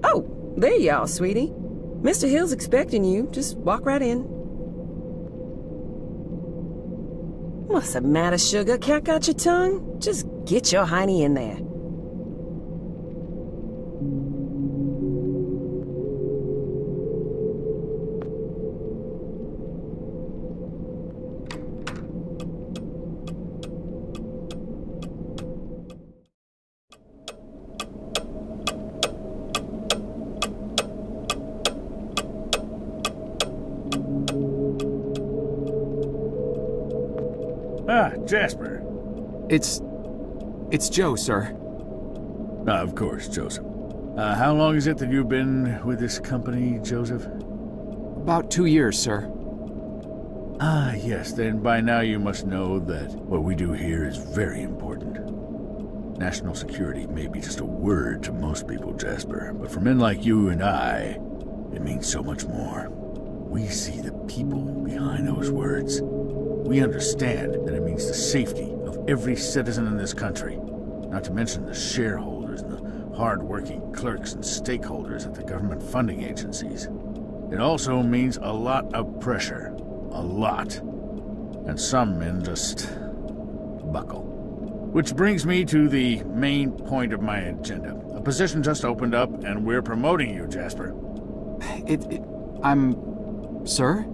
Oh, there you are, sweetie. Mr. Hill's expecting you. Just walk right in. What's the matter, sugar? Cat got your tongue? Just get your hiney in there. Ah, Jasper. It's Joe, sir. Ah, of course, Joseph. How long is it that you've been with this company, Joseph? About 2 years, sir. Ah, yes, then by now you must know that what we do here is very important. National security may be just a word to most people, Jasper, but for men like you and I, it means so much more. We see the people behind those words. We understand that it means the safety of every citizen in this country, not to mention the shareholders and the hard-working clerks and stakeholders at the government funding agencies. It also means a lot of pressure. A lot. And some men just buckle. Which brings me to the main point of my agenda. A position just opened up, and we're promoting you, Jasper. Sir?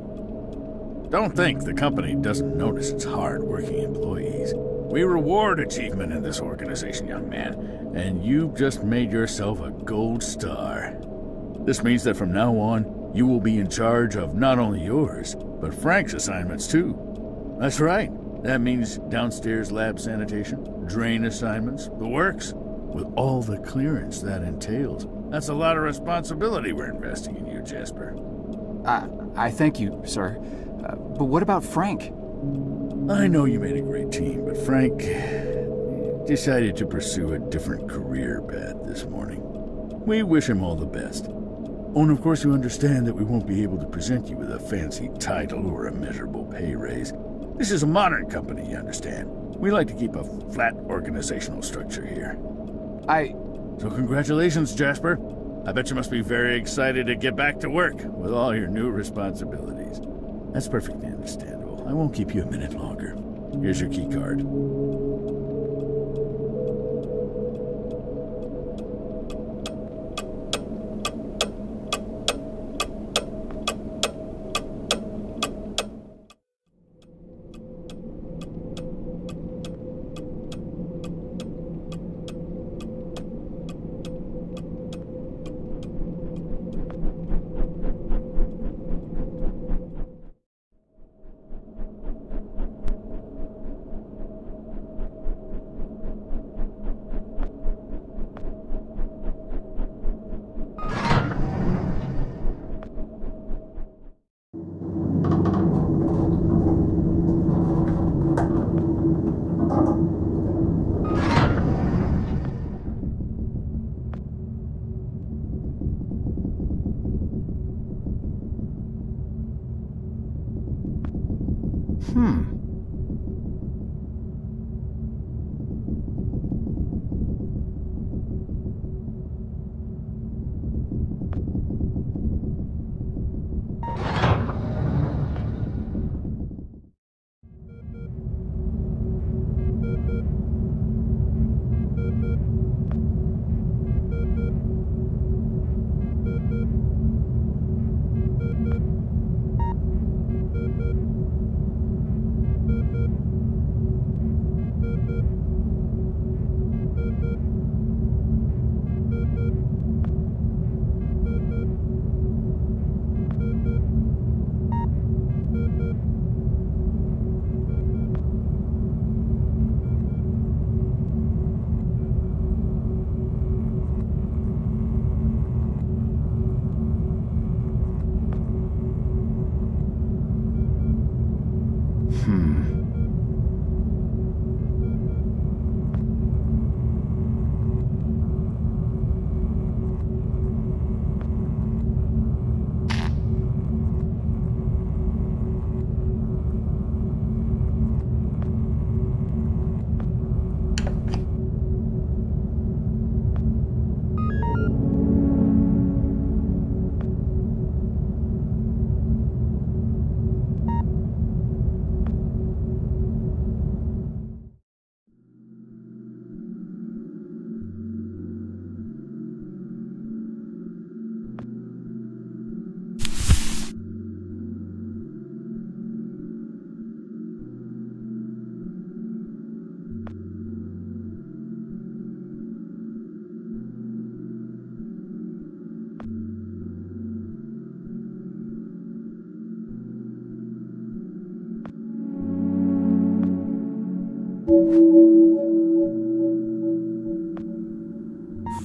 Don't think the company doesn't notice its hard-working employees. We reward achievement in this organization, young man, and you've just made yourself a gold star. This means that from now on, you will be in charge of not only yours, but Frank's assignments too. That's right. That means downstairs lab sanitation, drain assignments, the works, with all the clearance that entails. That's a lot of responsibility we're investing in you, Jasper. I thank you, sir. But what about Frank? I know you made a great team, but Frank decided to pursue a different career path this morning. We wish him all the best. Oh, and of course you understand that we won't be able to present you with a fancy title or a measurable pay raise. This is a modern company, you understand. We like to keep a flat organizational structure here. So congratulations, Jasper. I bet you must be very excited to get back to work with all your new responsibilities. That's perfectly understandable. I won't keep you a minute longer. Here's your key card.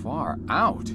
Far out.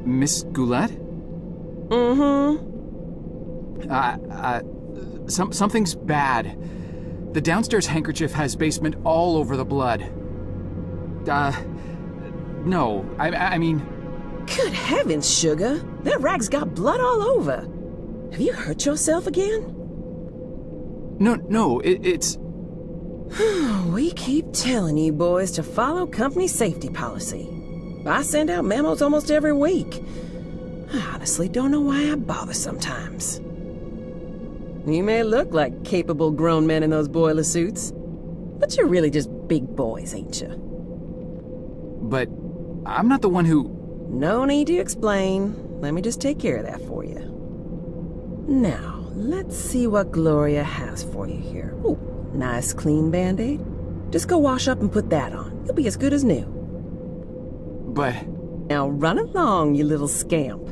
Miss Goulet? Something's bad. The downstairs handkerchief has basement all over the blood. No, I mean... Good heavens, Sugar. That rag's got blood all over. Have you hurt yourself again? No, it's... We keep telling you boys to follow company safety policy. I send out memos almost every week. I honestly don't know why I bother sometimes. You may look like capable grown men in those boiler suits, but you're really just big boys, ain't you? But I'm not the one who... No need to explain. Let me just take care of that for you. Now, let's see what Gloria has for you here. Ooh, nice clean Band-Aid. Just go wash up and put that on. You'll be as good as new. But... Now run along, you little scamp.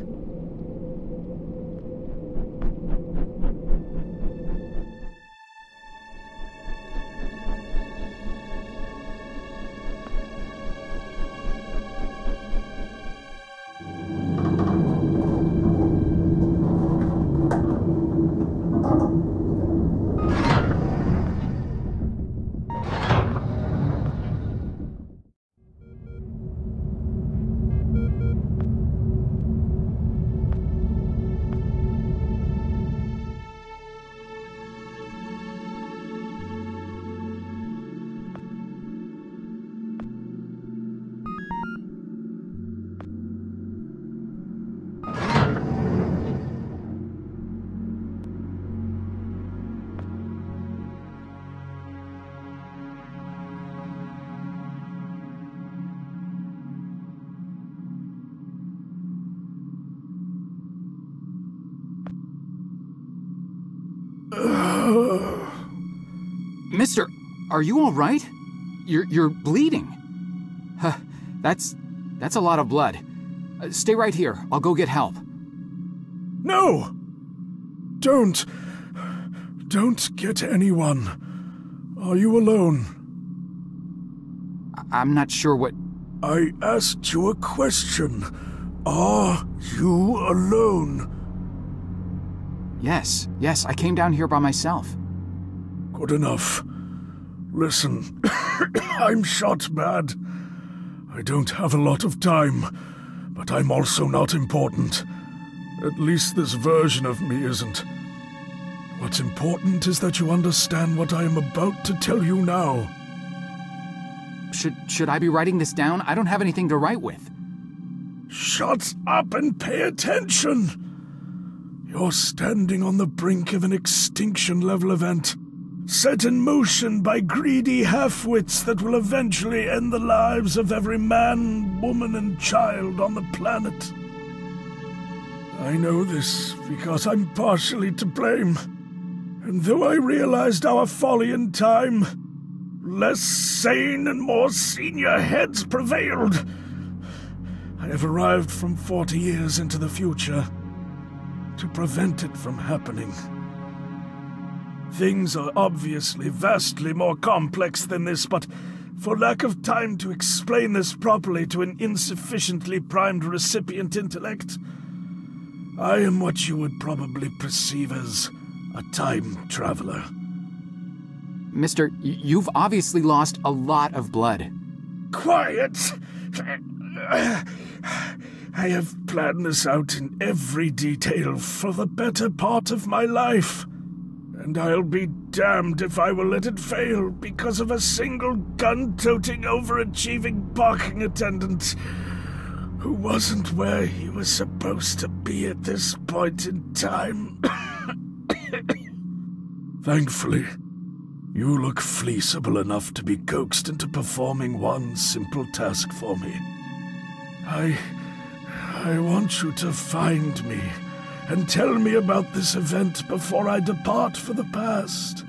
Mister, are you all right? You're bleeding. That's a lot of blood. Stay right here. I'll go get help. No! Don't get anyone. Are you alone? I'm not sure what... I asked you a question. Are you alone? Yes, I came down here by myself. Good enough. Listen, I'm shot bad. I don't have a lot of time, but I'm also not important. At least this version of me isn't. What's important is that you understand what I am about to tell you now. Should I be writing this down? I don't have anything to write with. Shut up and pay attention! You're standing on the brink of an extinction-level event, set in motion by greedy half-wits that will eventually end the lives of every man, woman, and child on the planet. I know this because I'm partially to blame, and though I realized our folly in time, less sane and more senior heads prevailed. I have arrived from 40 years into the future to prevent it from happening. Things are obviously vastly more complex than this, but for lack of time to explain this properly to an insufficiently primed recipient intellect, I am what you would probably perceive as a time traveler. Mister, you've obviously lost a lot of blood. Quiet! I have planned this out in every detail for the better part of my life. And I'll be damned if I will let it fail because of a single gun-toting, overachieving parking attendant who wasn't where he was supposed to be at this point in time. Thankfully, you look fleeceable enough to be coaxed into performing one simple task for me. I want you to find me and tell me about this event before I depart for the past.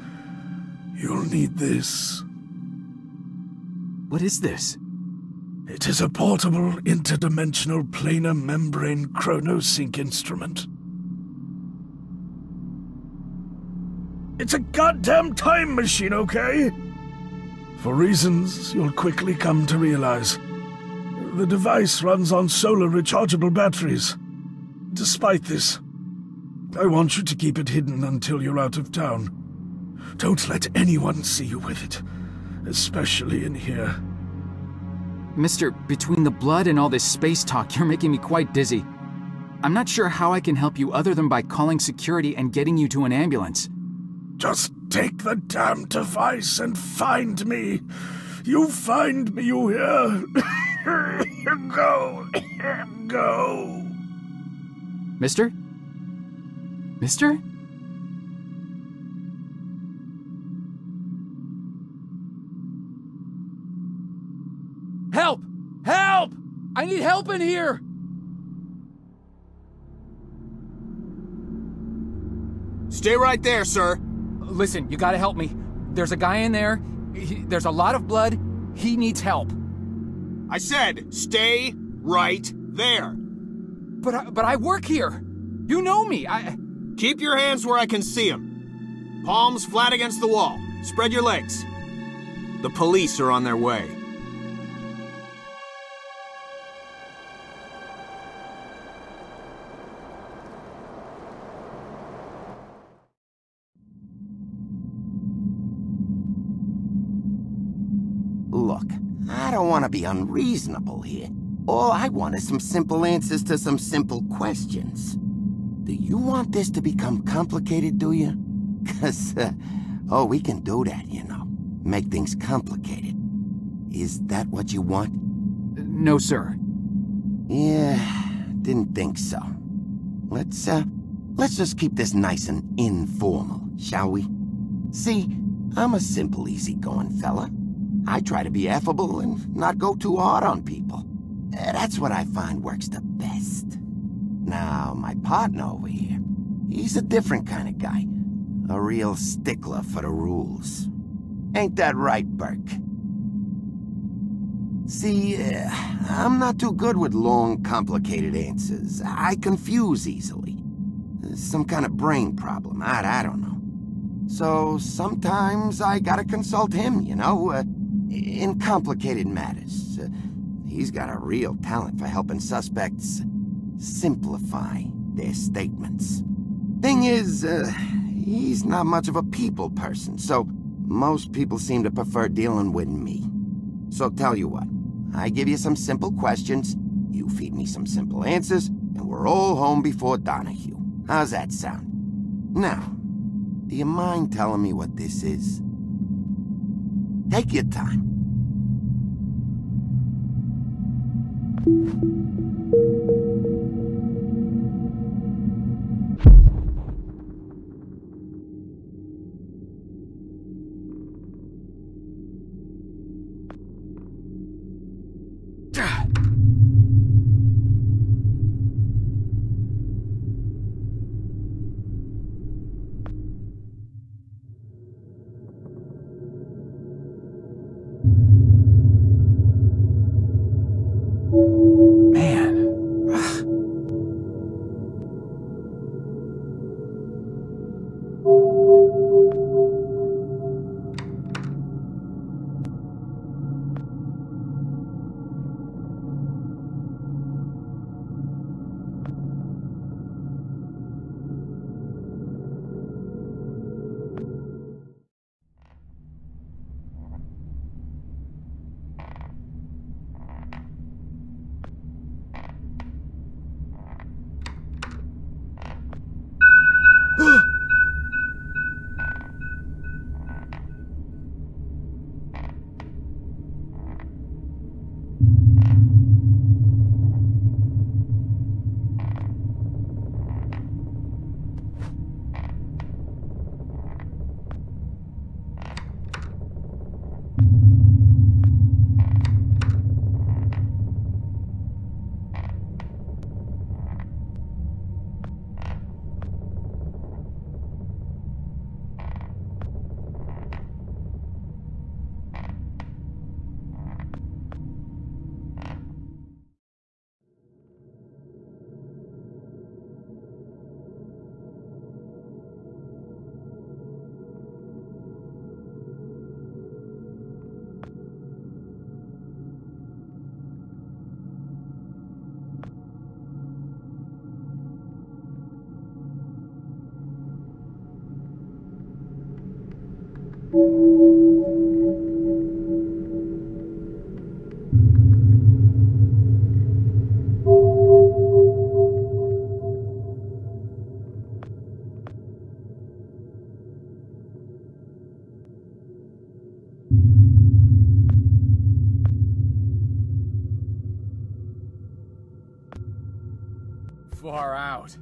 You'll need this. What is this? It is a portable, interdimensional planar membrane chronosync instrument. It's a goddamn time machine, okay? For reasons you'll quickly come to realize. The device runs on solar rechargeable batteries. Despite this, I want you to keep it hidden until you're out of town. Don't let anyone see you with it, especially in here. Mister, between the blood and all this space talk, you're making me quite dizzy. I'm not sure how I can help you other than by calling security and getting you to an ambulance. Just take the damn device and find me. You find me, you hear? Go. Go. Mister? Mister? help in here! Stay right there, sir. Listen, you gotta help me. There's a guy in there. There's a lot of blood. He needs help. I said, stay right there. But I work here. You know me. Keep your hands where I can see them. Palms flat against the wall. Spread your legs. The police are on their way. Look, I don't want to be unreasonable here. All I want is some simple answers to some simple questions. Do you want this to become complicated, do you? 'Cause, we can do that, you know. Make things complicated. Is that what you want? No, sir. Yeah, didn't think so. Let's just keep this nice and informal, shall we? See, I'm a simple, easygoing fella. I try to be affable and not go too hard on people. That's what I find works the best. Now, my partner over here, he's a different kind of guy. A real stickler for the rules. Ain't that right, Burke? See, I'm not too good with long, complicated answers. I confuse easily. Some kind of brain problem, I don't know. So sometimes I gotta consult him, you know, in complicated matters. He's got a real talent for helping suspects simplify their statements. Thing is, he's not much of a people person, so most people seem to prefer dealing with me. So tell you what, I give you some simple questions, you feed me some simple answers, and we're all home before Donahue. How's that sound? Now, do you mind telling me what this is? Take your time. Far out.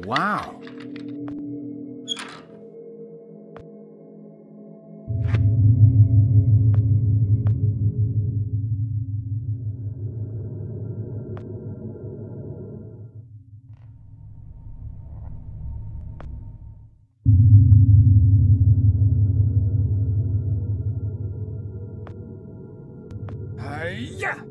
Wow. Yeah.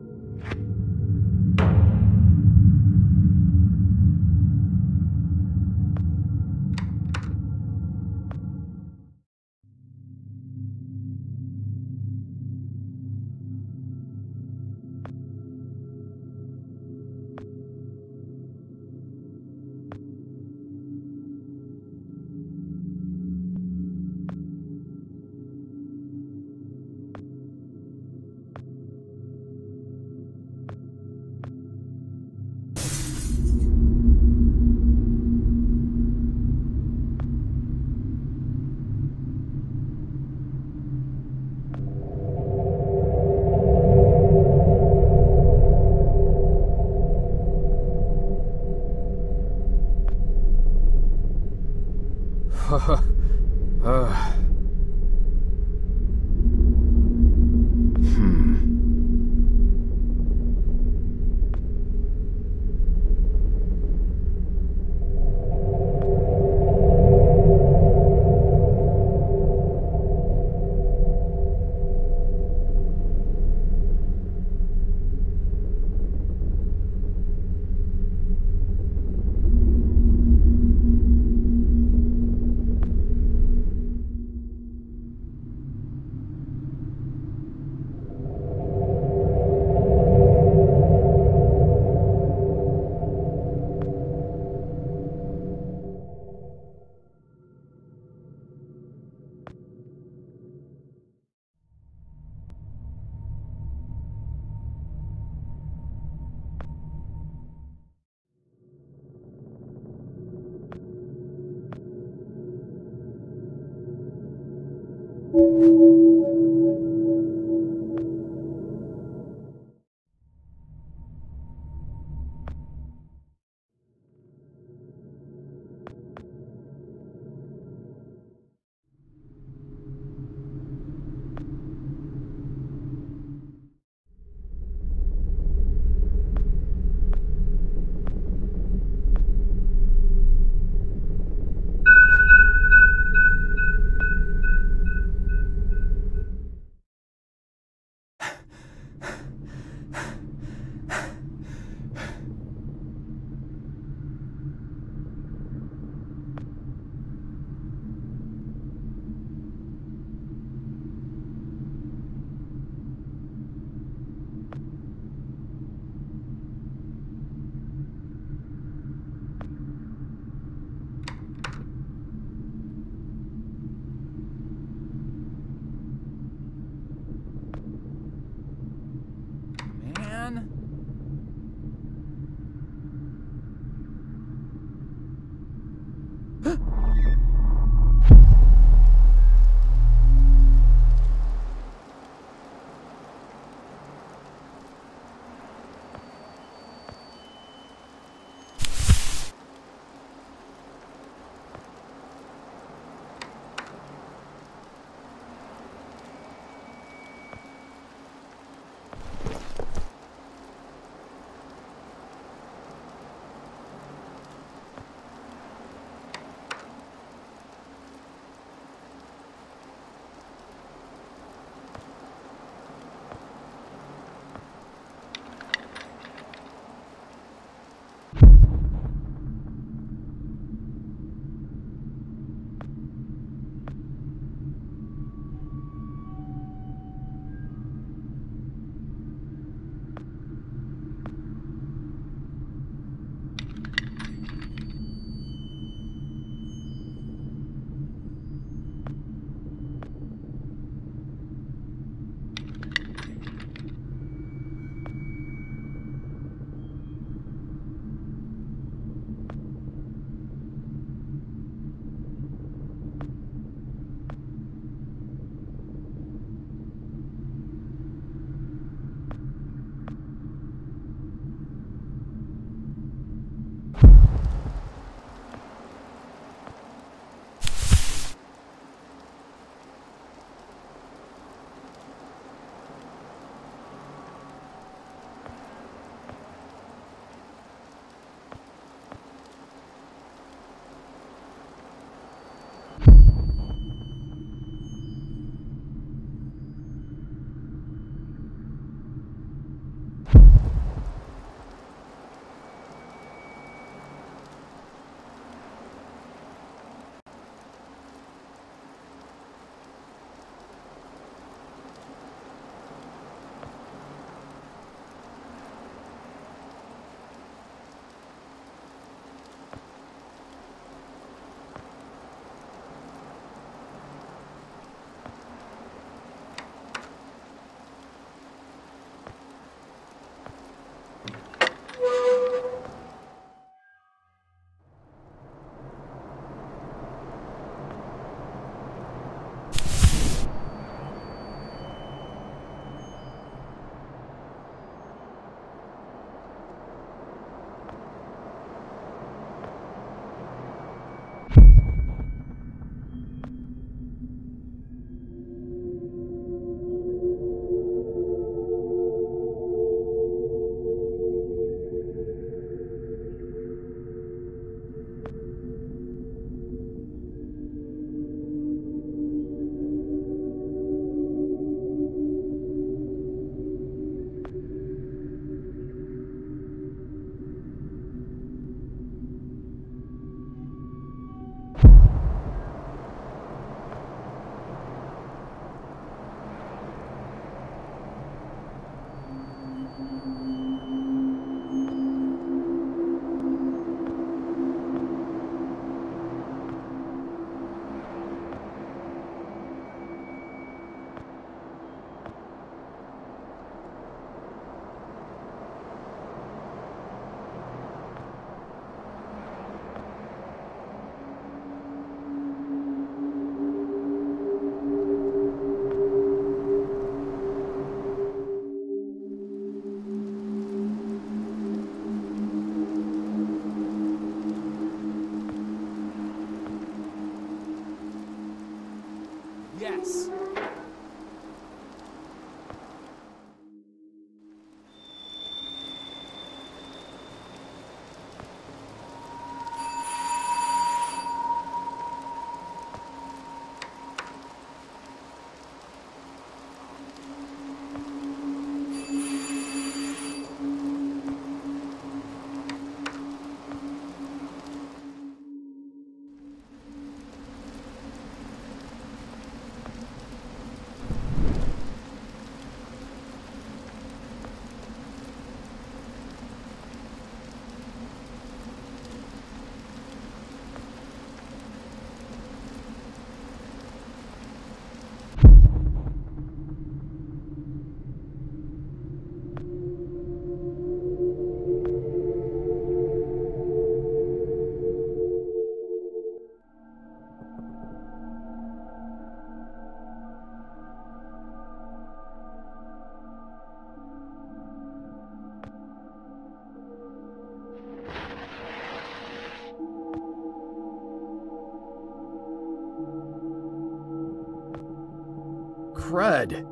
crud.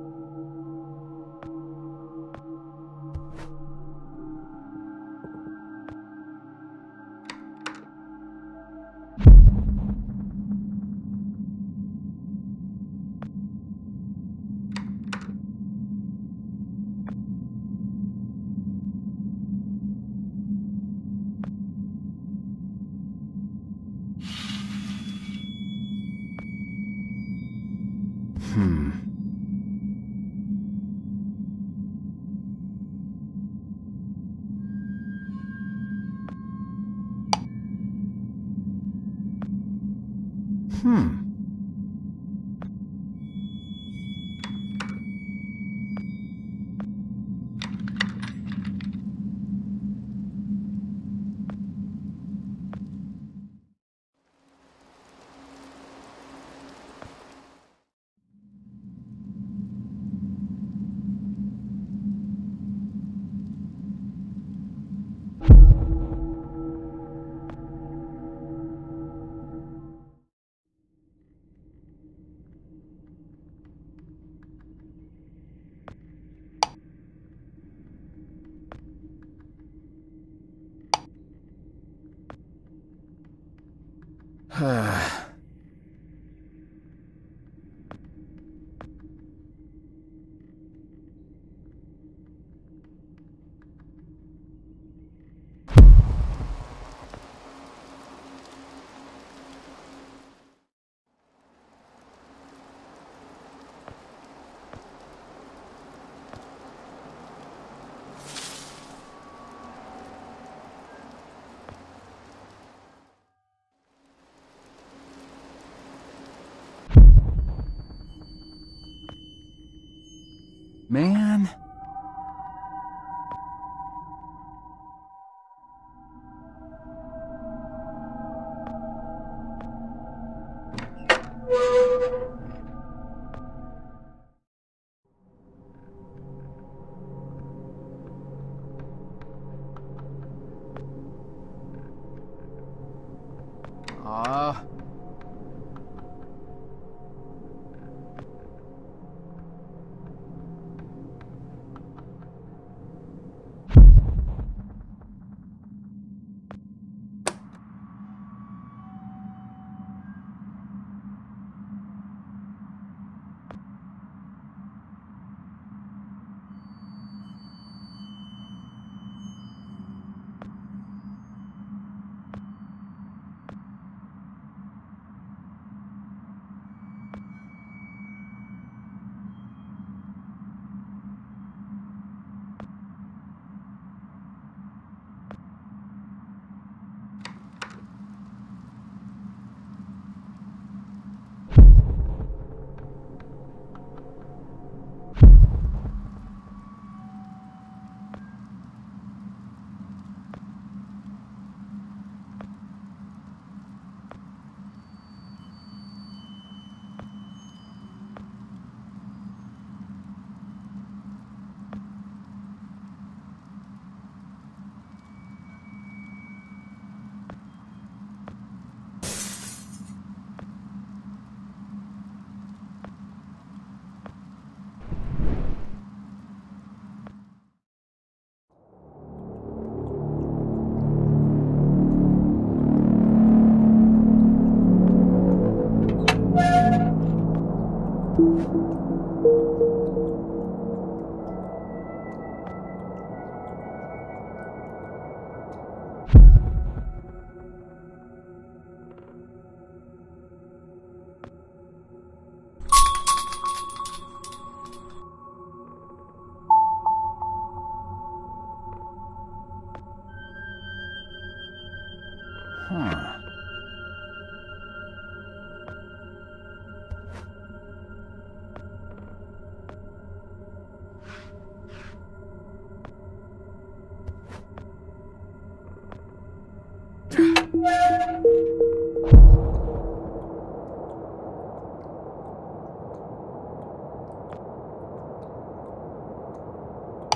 Man.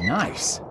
Nice.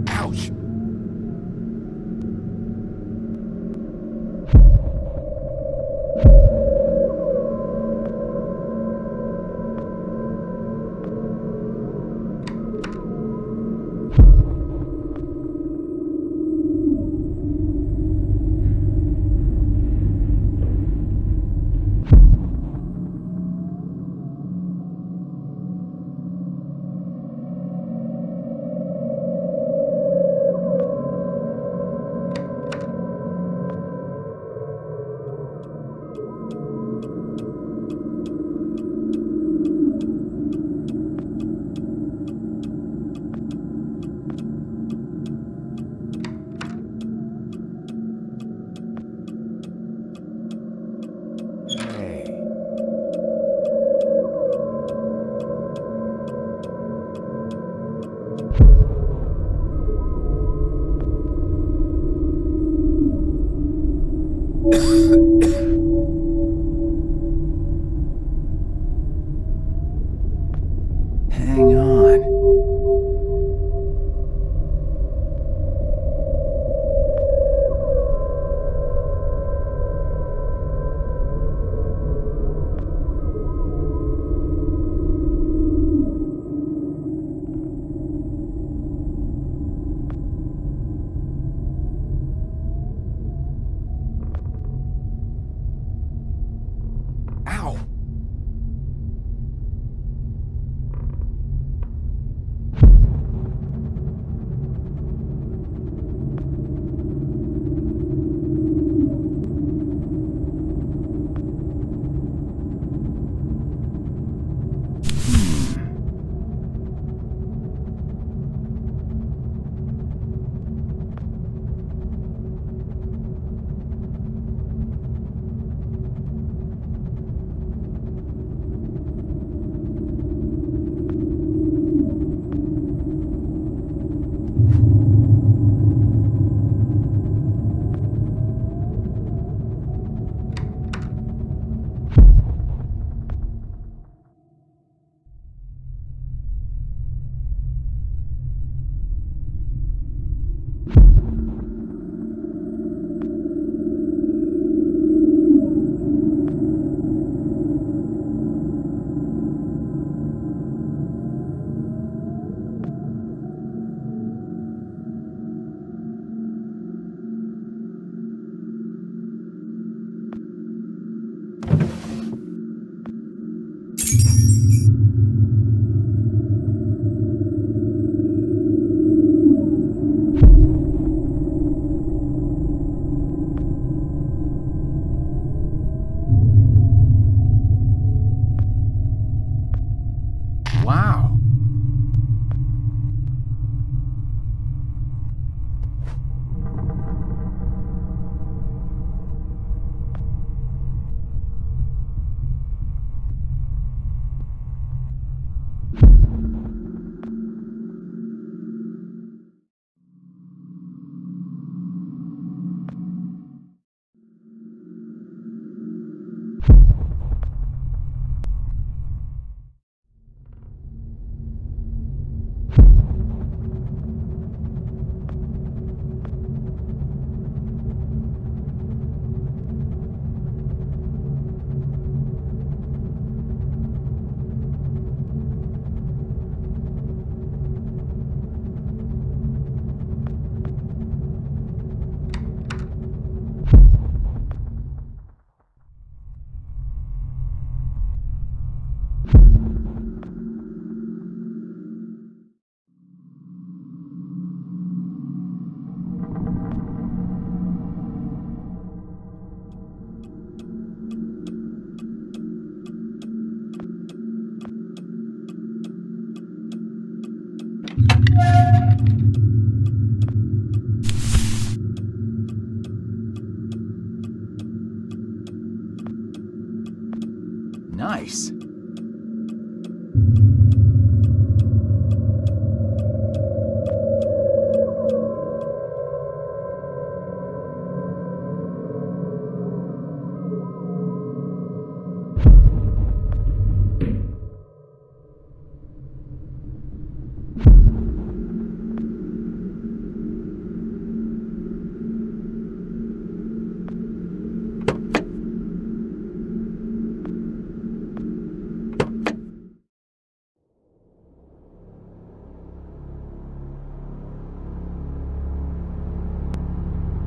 Ouch! Hang on.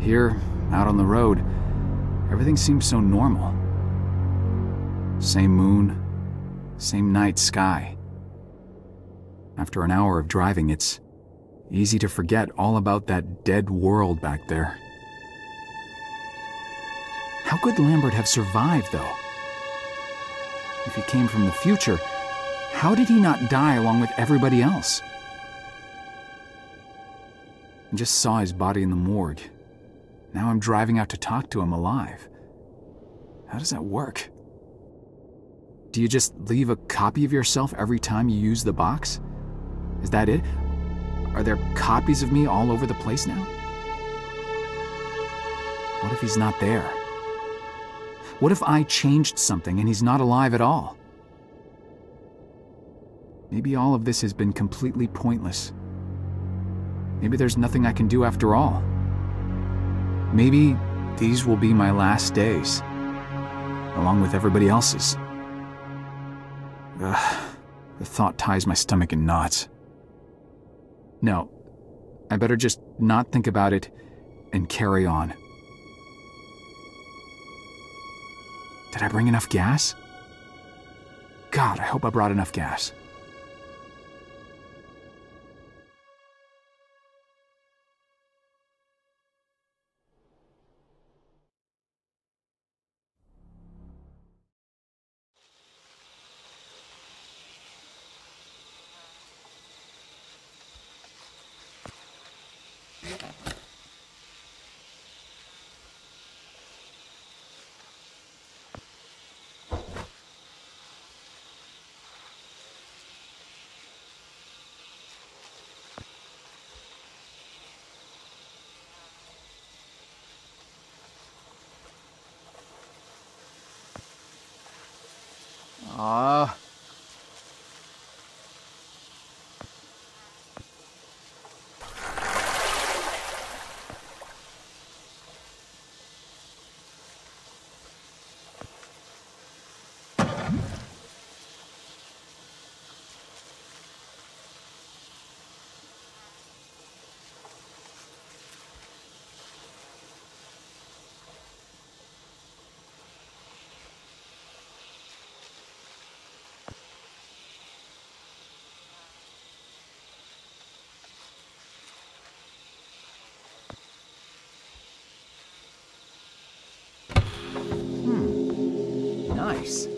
Here, out on the road, everything seems so normal. Same moon, same night sky. After an hour of driving, it's easy to forget all about that dead world back there. How could Lambert have survived, though? If he came from the future, how did he not die along with everybody else? I just saw his body in the morgue. Now I'm driving out to talk to him alive. How does that work? Do you just leave a copy of yourself every time you use the box? Is that it? Are there copies of me all over the place now? What if he's not there? What if I changed something and he's not alive at all? Maybe all of this has been completely pointless. Maybe there's nothing I can do after all. Maybe these will be my last days, along with everybody else's. Ugh, the thought ties my stomach in knots. No, I better just not think about it and carry on. Did I bring enough gas? God, I hope I brought enough gas. Nice.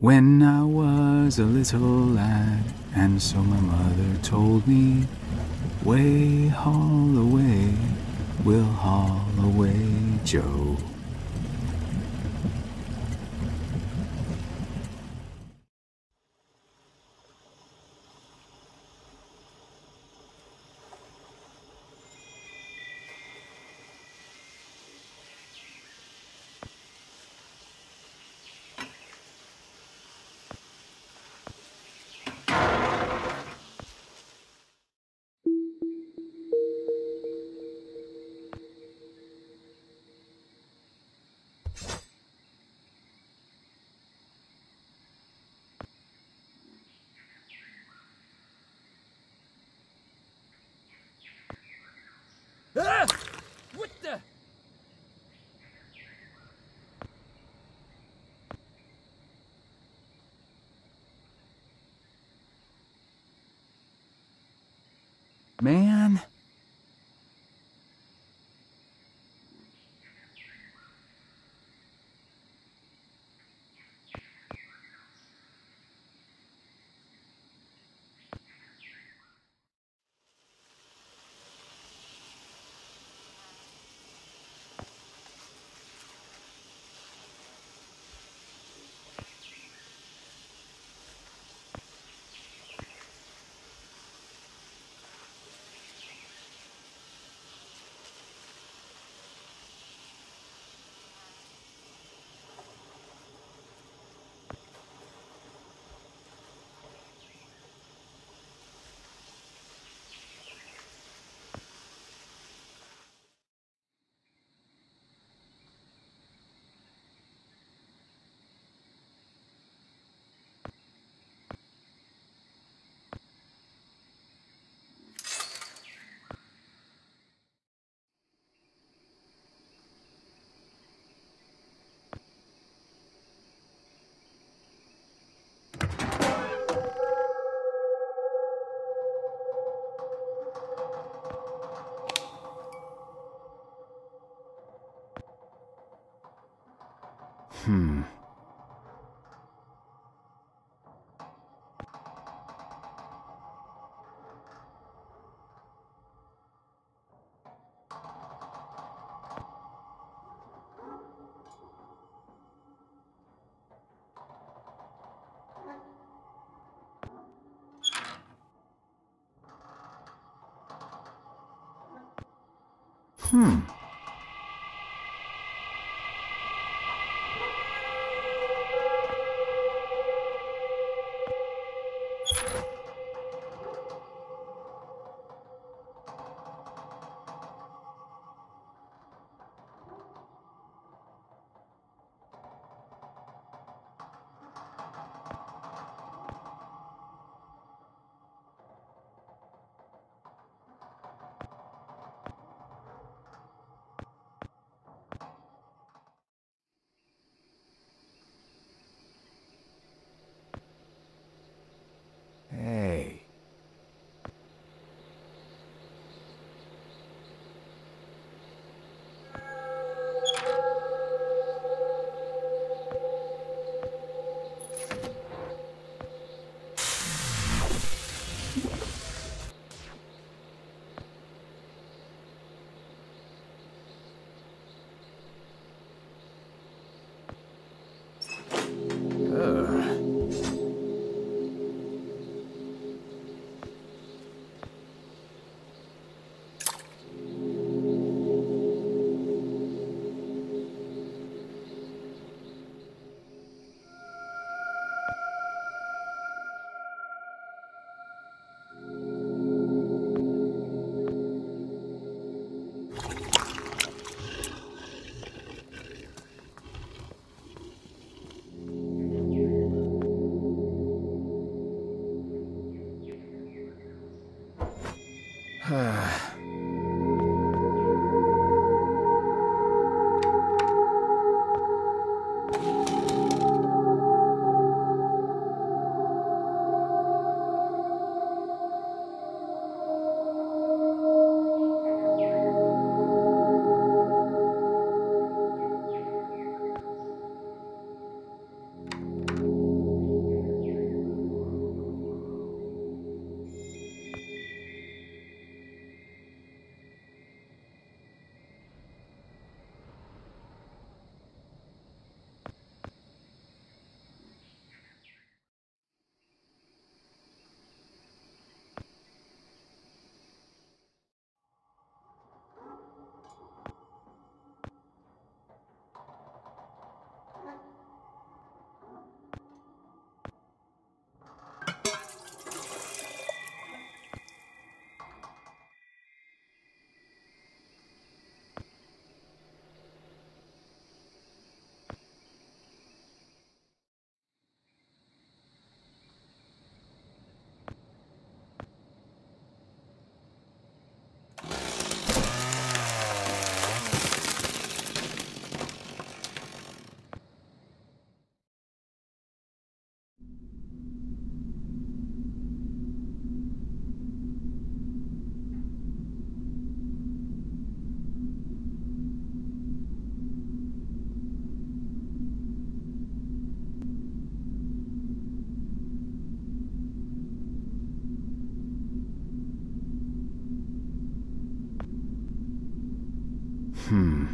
When I was a little lad, and so my mother told me, way haul away, we'll haul away, Joe. Man. Hmm. Hmm. Boy.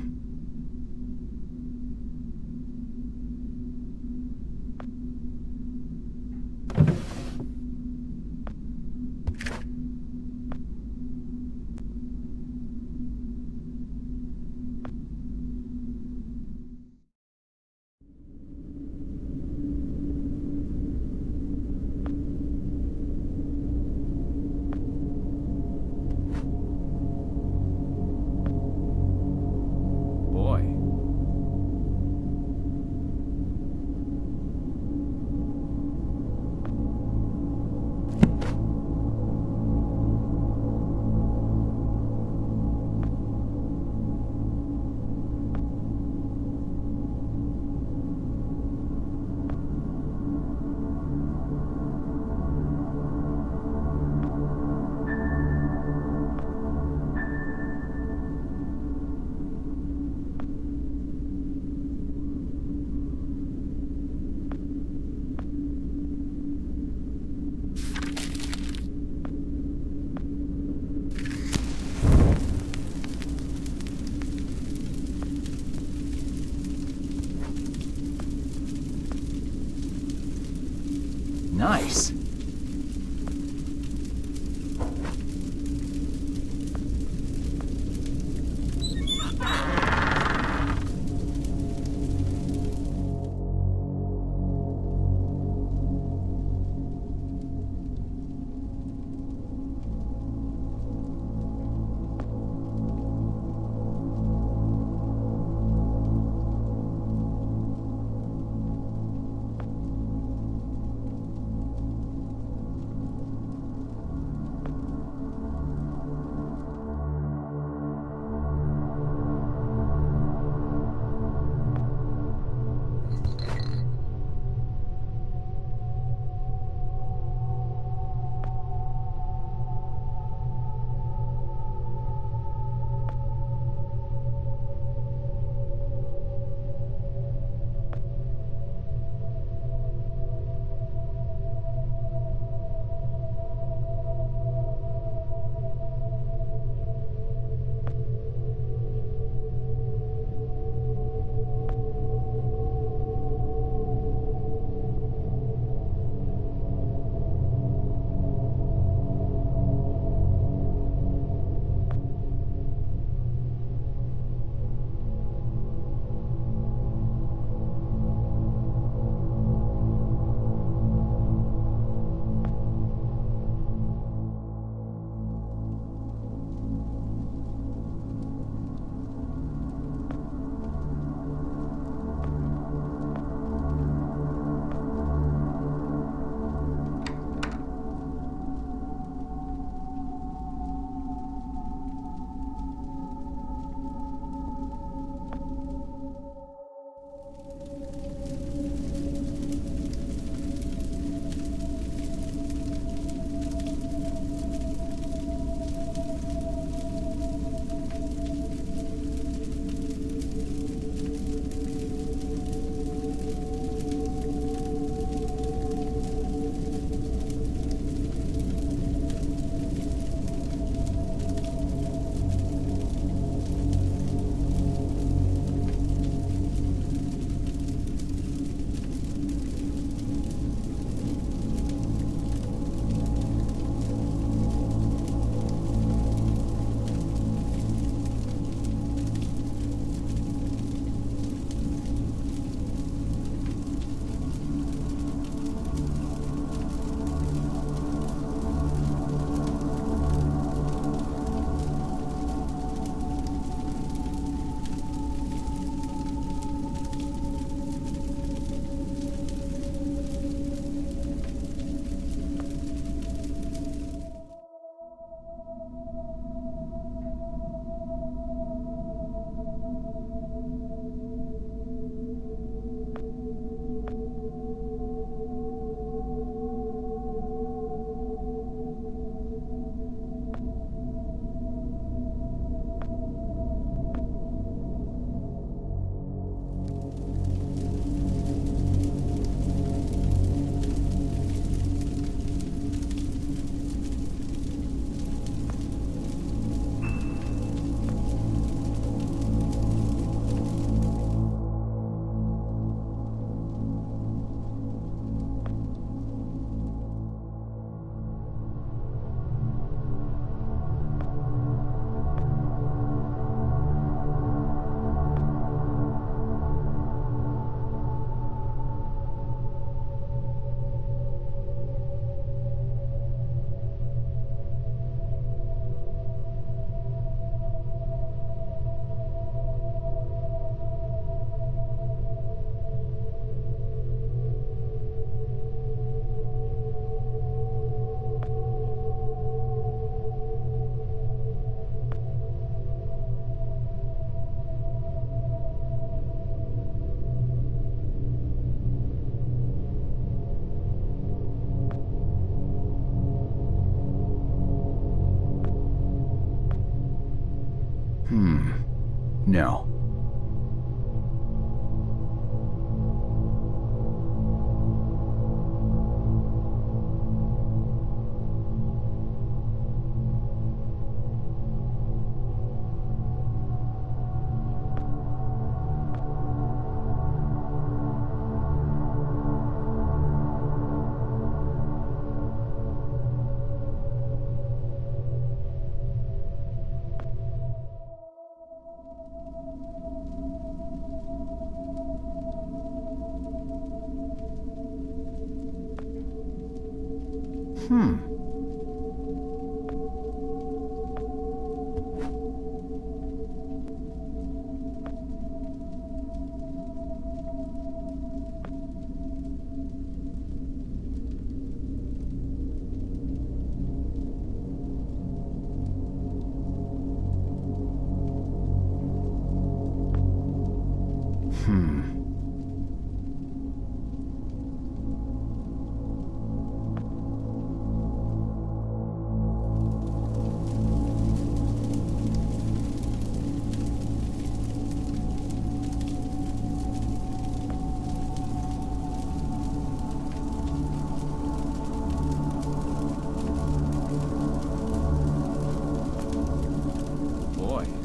Nice. No. Boy.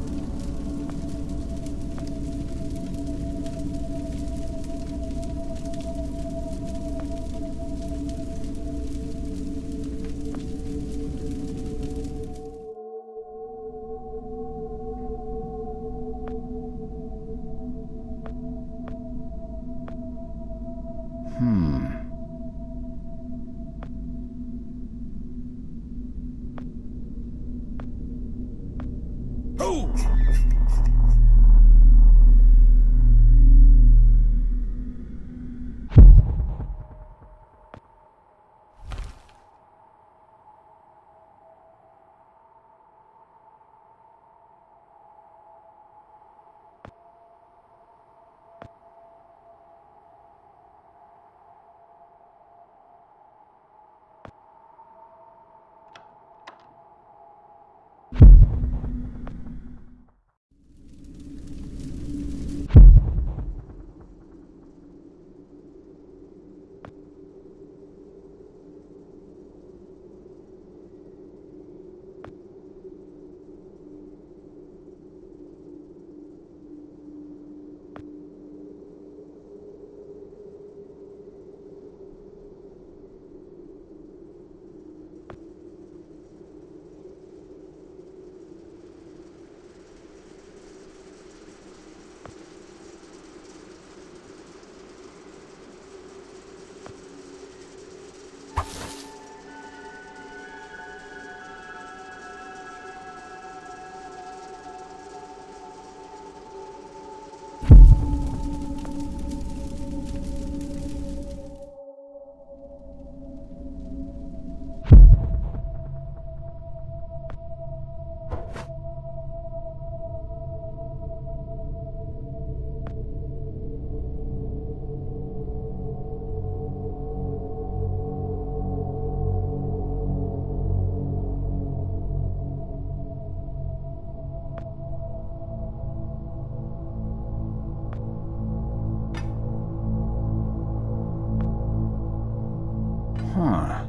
Huh.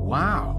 Wow.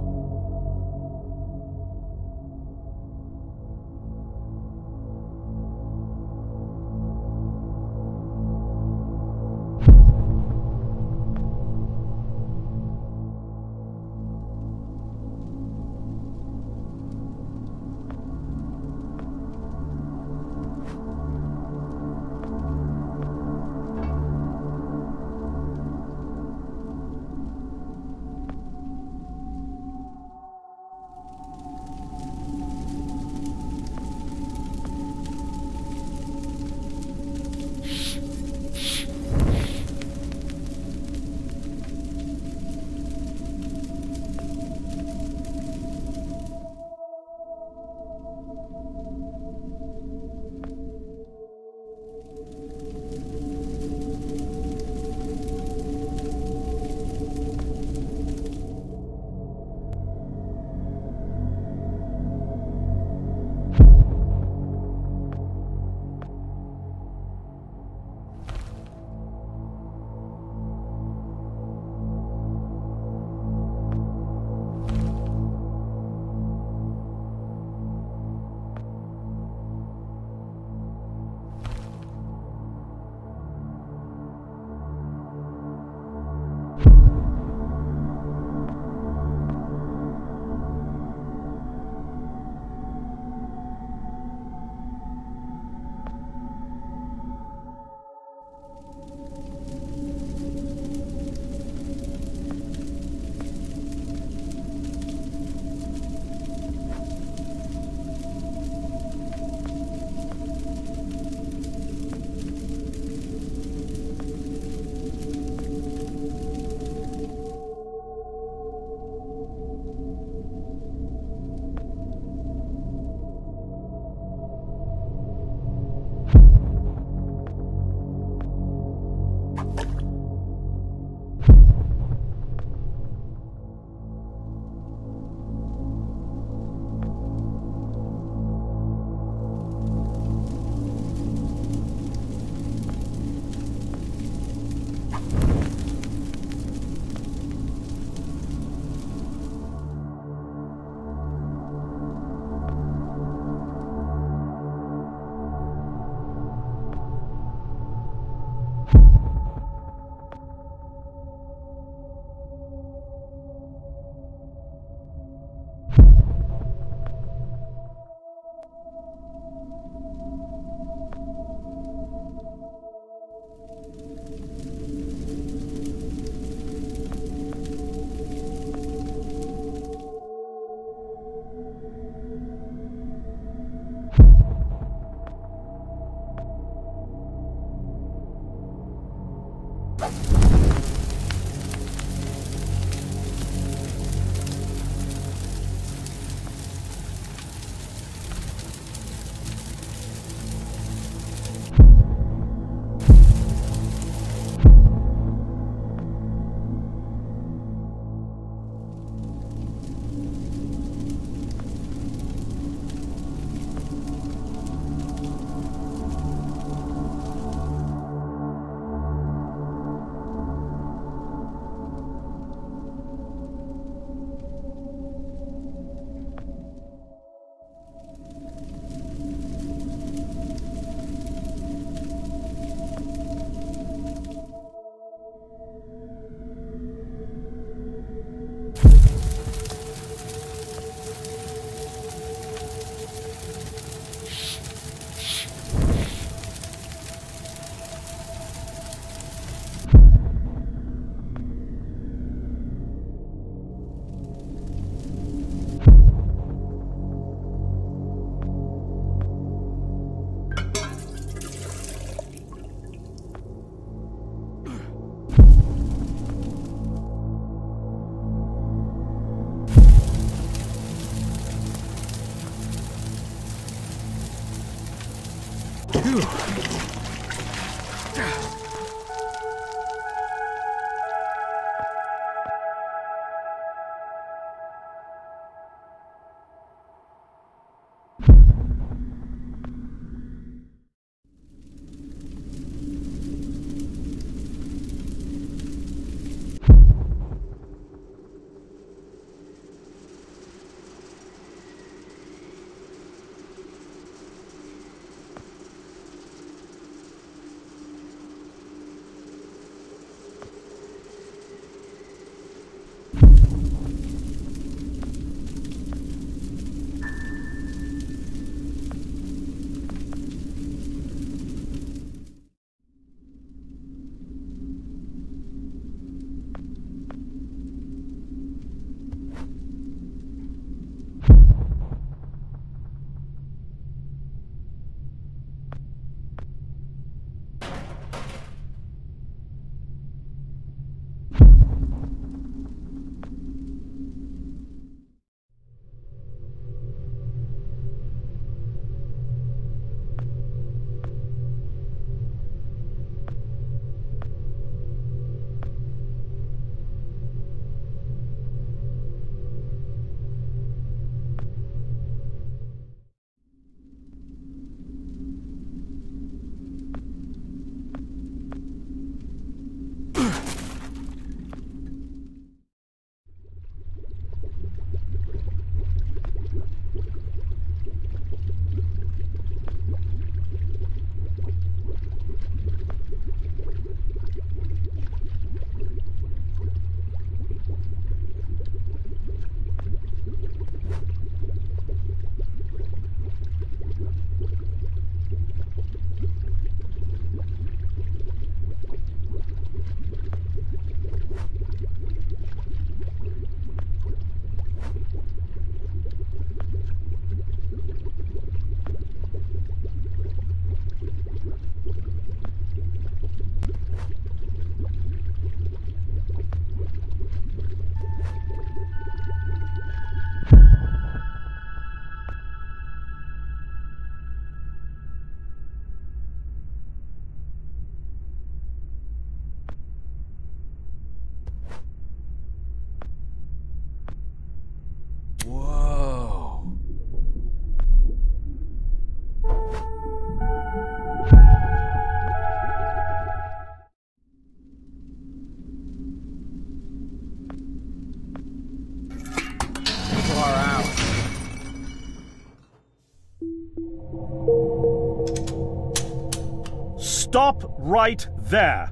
Stop right there!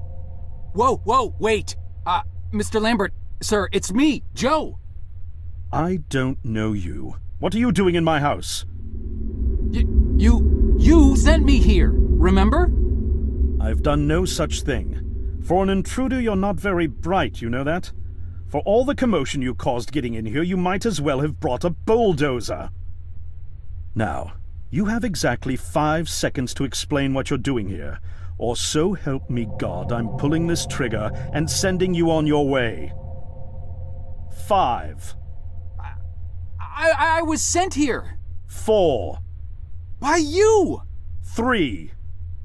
Whoa, wait! Mr. Lambert, sir, it's me, Joe! I don't know you. What are you doing in my house? You sent me here, remember? I've done no such thing. For an intruder, you're not very bright, you know that? For all the commotion you caused getting in here, you might as well have brought a bulldozer. Now, you have exactly 5 seconds to explain what you're doing here, or so help me God, I'm pulling this trigger and sending you on your way. 5. I was sent here. 4. By you! 3.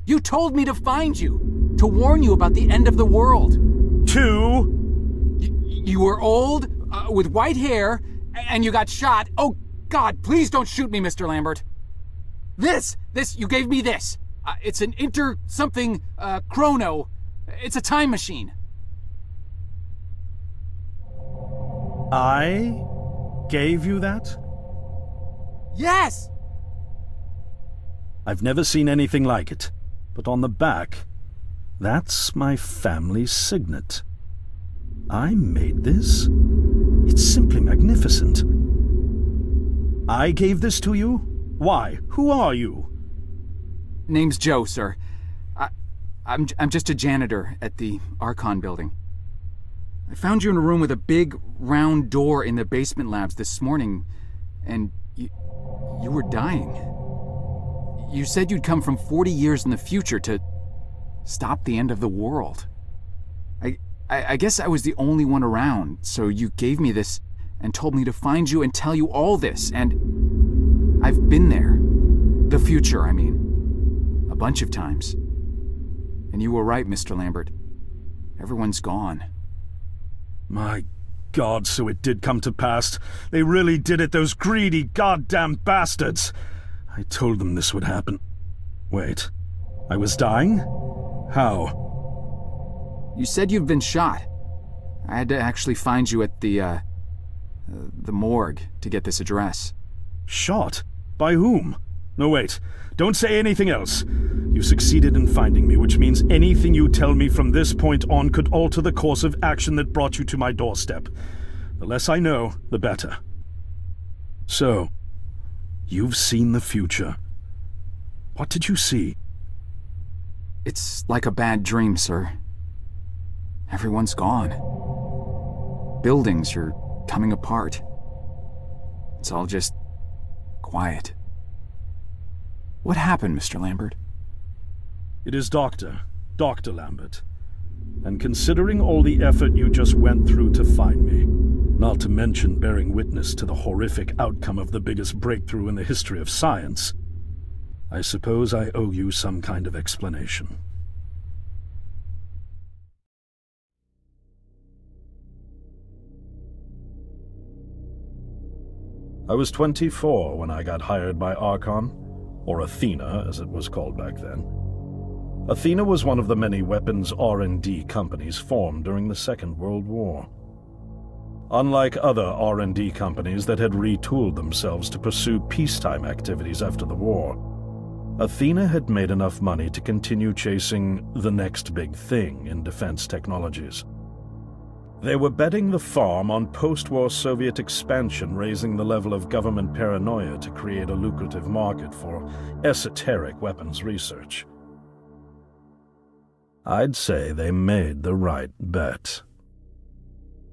You told me to find you, to warn you about the end of the world. 2. You were old, with white hair, and you got shot. Oh, God, please don't shoot me, Mr. Lambert. This, you gave me this. It's an chrono. It's a time machine. I gave you that? Yes! I've never seen anything like it, but on the back, that's my family's signet. I made this? It's simply magnificent. I gave this to you? Why? Who are you? Name's Joe, sir. I'm just a janitor at the Archon building. I found you in a room with a big, round door in the basement labs this morning, and you were dying. You said you'd come from 40 years in the future to stop the end of the world. I guess I was the only one around, so you gave me this and told me to find you and tell you all this, and I've been there. The future, I mean. bunch of times. And you were right, Mr. Lambert. Everyone's gone. My God, so it did come to pass. They really did it, those greedy goddamn bastards. I told them this would happen. Wait, I was dying? How? You said you've been shot. I had to actually find you at the morgue to get this address. Shot? By whom? No, wait. Don't say anything else. You succeeded in finding me, which means anything you tell me from this point on could alter the course of action that brought you to my doorstep. The less I know, the better. So, you've seen the future. What did you see? It's like a bad dream, sir. Everyone's gone. Buildings are coming apart. It's all just quiet. What happened, Mr. Lambert? It is Dr. Lambert. And considering all the effort you just went through to find me, not to mention bearing witness to the horrific outcome of the biggest breakthrough in the history of science, I suppose I owe you some kind of explanation. I was 24 when I got hired by Archon, or Athena as it was called back then. Athena was one of the many weapons R&D companies formed during the Second World War. Unlike other R&D companies that had retooled themselves to pursue peacetime activities after the war, Athena had made enough money to continue chasing the next big thing in defense technologies. They were betting the farm on post-war Soviet expansion, raising the level of government paranoia to create a lucrative market for esoteric weapons research. I'd say they made the right bet.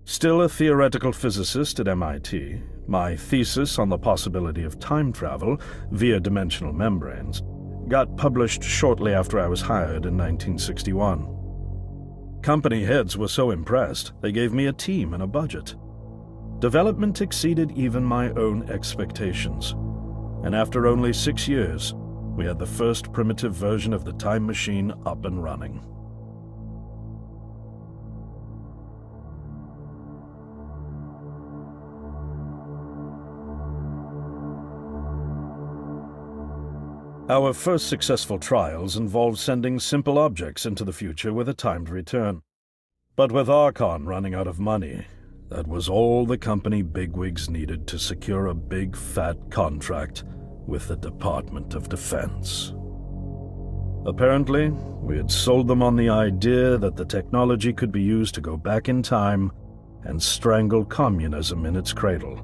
Still a theoretical physicist at MIT, my thesis on the possibility of time travel via dimensional membranes got published shortly after I was hired in 1961. Company heads were so impressed, they gave me a team and a budget. Development exceeded even my own expectations, and after only 6 years, we had the first primitive version of the time machine up and running. Our first successful trials involved sending simple objects into the future with a timed return. But with Archon running out of money, that was all the company bigwigs needed to secure a big fat contract with the Department of Defense. Apparently, we had sold them on the idea that the technology could be used to go back in time and strangle communism in its cradle.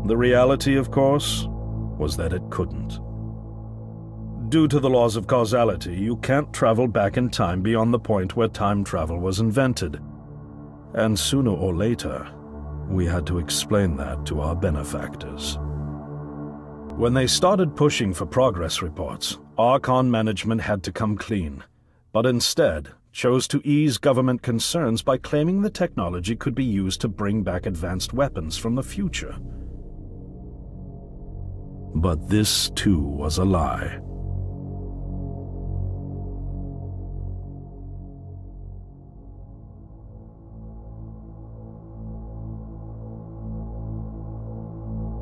The reality, of course, was that it couldn't. Due to the laws of causality, you can't travel back in time beyond the point where time travel was invented. And sooner or later, we had to explain that to our benefactors. When they started pushing for progress reports, Archon management had to come clean, but instead chose to ease government concerns by claiming the technology could be used to bring back advanced weapons from the future. But this, too, was a lie.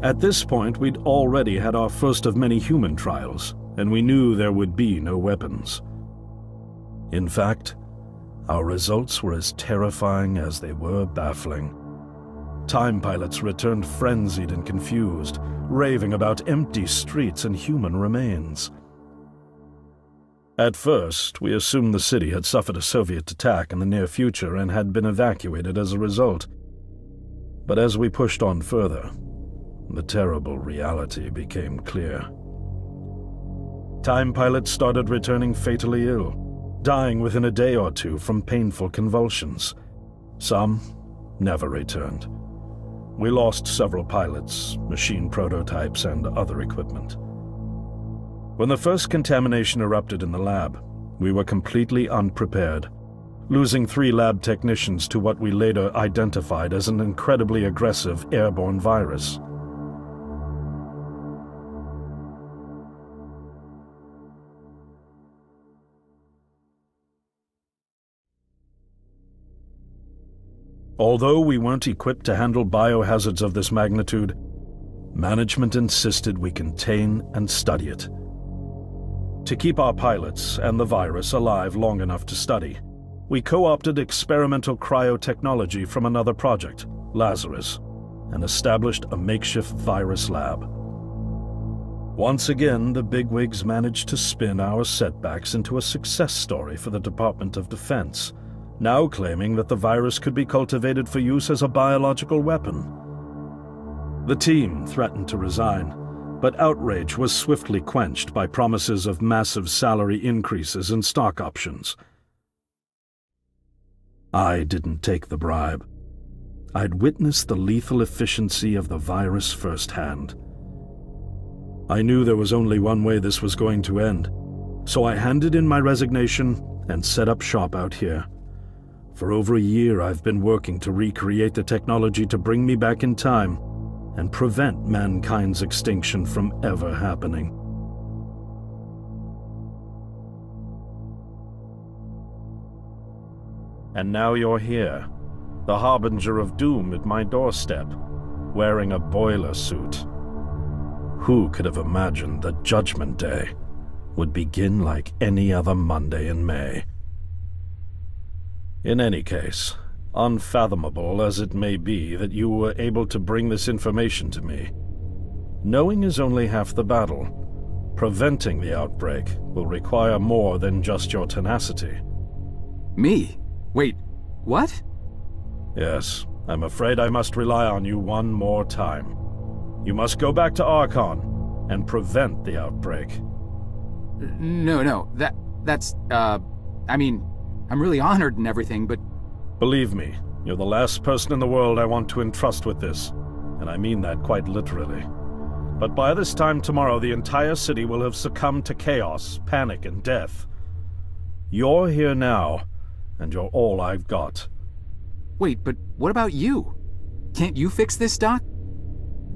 At this point, we'd already had our first of many human trials, and we knew there would be no weapons. In fact, our results were as terrifying as they were baffling. Time pilots returned frenzied and confused, raving about empty streets and human remains. At first, we assumed the city had suffered a Soviet attack in the near future and had been evacuated as a result. But as we pushed on further, the terrible reality became clear. Time pilots started returning fatally ill, dying within a day or two from painful convulsions. Some never returned. We lost several pilots, machine prototypes, and other equipment. When the first contamination erupted in the lab, we were completely unprepared, losing 3 lab technicians to what we later identified as an incredibly aggressive airborne virus. Although we weren't equipped to handle biohazards of this magnitude, management insisted we contain and study it. To keep our pilots and the virus alive long enough to study, we co-opted experimental cryotechnology from another project, Lazarus, and established a makeshift virus lab. Once again, the bigwigs managed to spin our setbacks into a success story for the Department of Defense, now claiming that the virus could be cultivated for use as a biological weapon. The team threatened to resign, but outrage was swiftly quenched by promises of massive salary increases and stock options. I didn't take the bribe. I'd witnessed the lethal efficiency of the virus firsthand. I knew there was only one way this was going to end, so I handed in my resignation and set up shop out here. For over a year, I've been working to recreate the technology to bring me back in time and prevent mankind's extinction from ever happening. And now you're here, the harbinger of doom at my doorstep, wearing a boiler suit. Who could have imagined that Judgment Day would begin like any other Monday in May? In any case, unfathomable as it may be that you were able to bring this information to me, knowing is only half the battle. Preventing the outbreak will require more than just your tenacity. Me? Wait, what? Yes, I'm afraid I must rely on you one more time. You must go back to Archon and prevent the outbreak. No, that's, I mean, I'm really honored and everything, but... Believe me, you're the last person in the world I want to entrust with this, and I mean that quite literally. But by this time tomorrow, the entire city will have succumbed to chaos, panic, and death. You're here now, and you're all I've got. Wait, but what about you? Can't you fix this, Doc?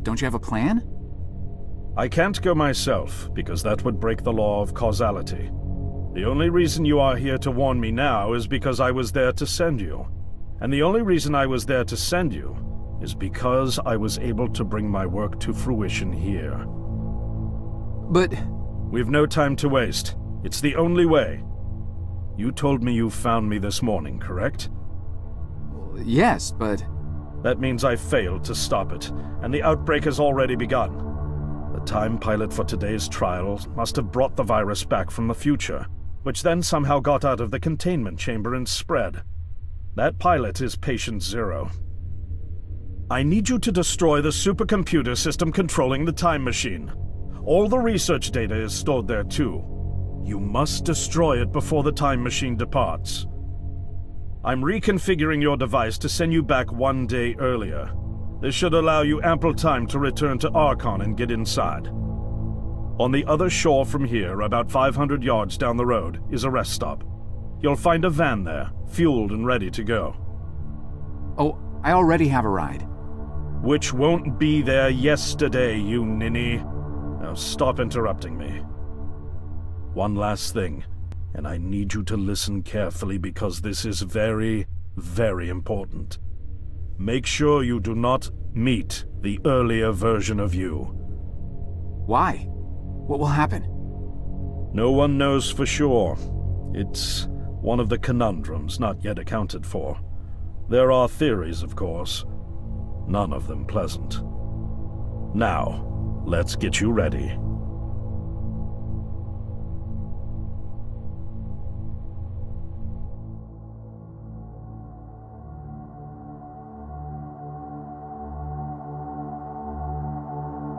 Don't you have a plan? I can't go myself, because that would break the law of causality. The only reason you are here to warn me now is because I was there to send you. And the only reason I was there to send you is because I was able to bring my work to fruition here. But... We've no time to waste. It's the only way. You told me you found me this morning, correct? Yes, but... That means I failed to stop it, and the outbreak has already begun. The time pilot for today's trial must have brought the virus back from the future, which then somehow got out of the containment chamber and spread. That pilot is Patient Zero. I need you to destroy the supercomputer system controlling the time machine. All the research data is stored there too. You must destroy it before the time machine departs. I'm reconfiguring your device to send you back 1 day earlier. This should allow you ample time to return to Archon and get inside. On the other shore from here, about 500 yards down the road, is a rest stop. You'll find a van there, fueled and ready to go. Oh, I already have a ride. Which won't be there yesterday, you ninny. Now stop interrupting me. One last thing, and I need you to listen carefully because this is very, very important. Make sure you do not meet the earlier version of you. Why? What will happen? No one knows for sure. It's one of the conundrums not yet accounted for. There are theories, of course. None of them pleasant. Now, let's get you ready.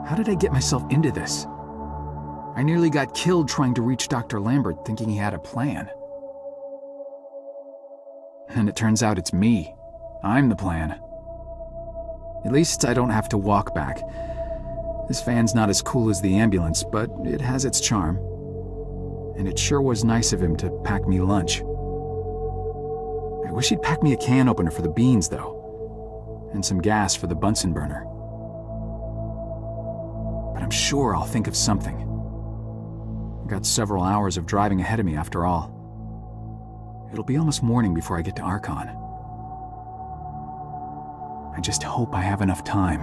How did I get myself into this? I nearly got killed trying to reach Dr. Lambert thinking he had a plan. And it turns out it's me. I'm the plan. At least I don't have to walk back. This van's not as cool as the ambulance, but it has its charm. And it sure was nice of him to pack me lunch. I wish he'd pack me a can opener for the beans, though. And some gas for the Bunsen burner. But I'm sure I'll think of something. I've got several hours of driving ahead of me after all. It'll be almost morning before I get to Archon. I just hope I have enough time.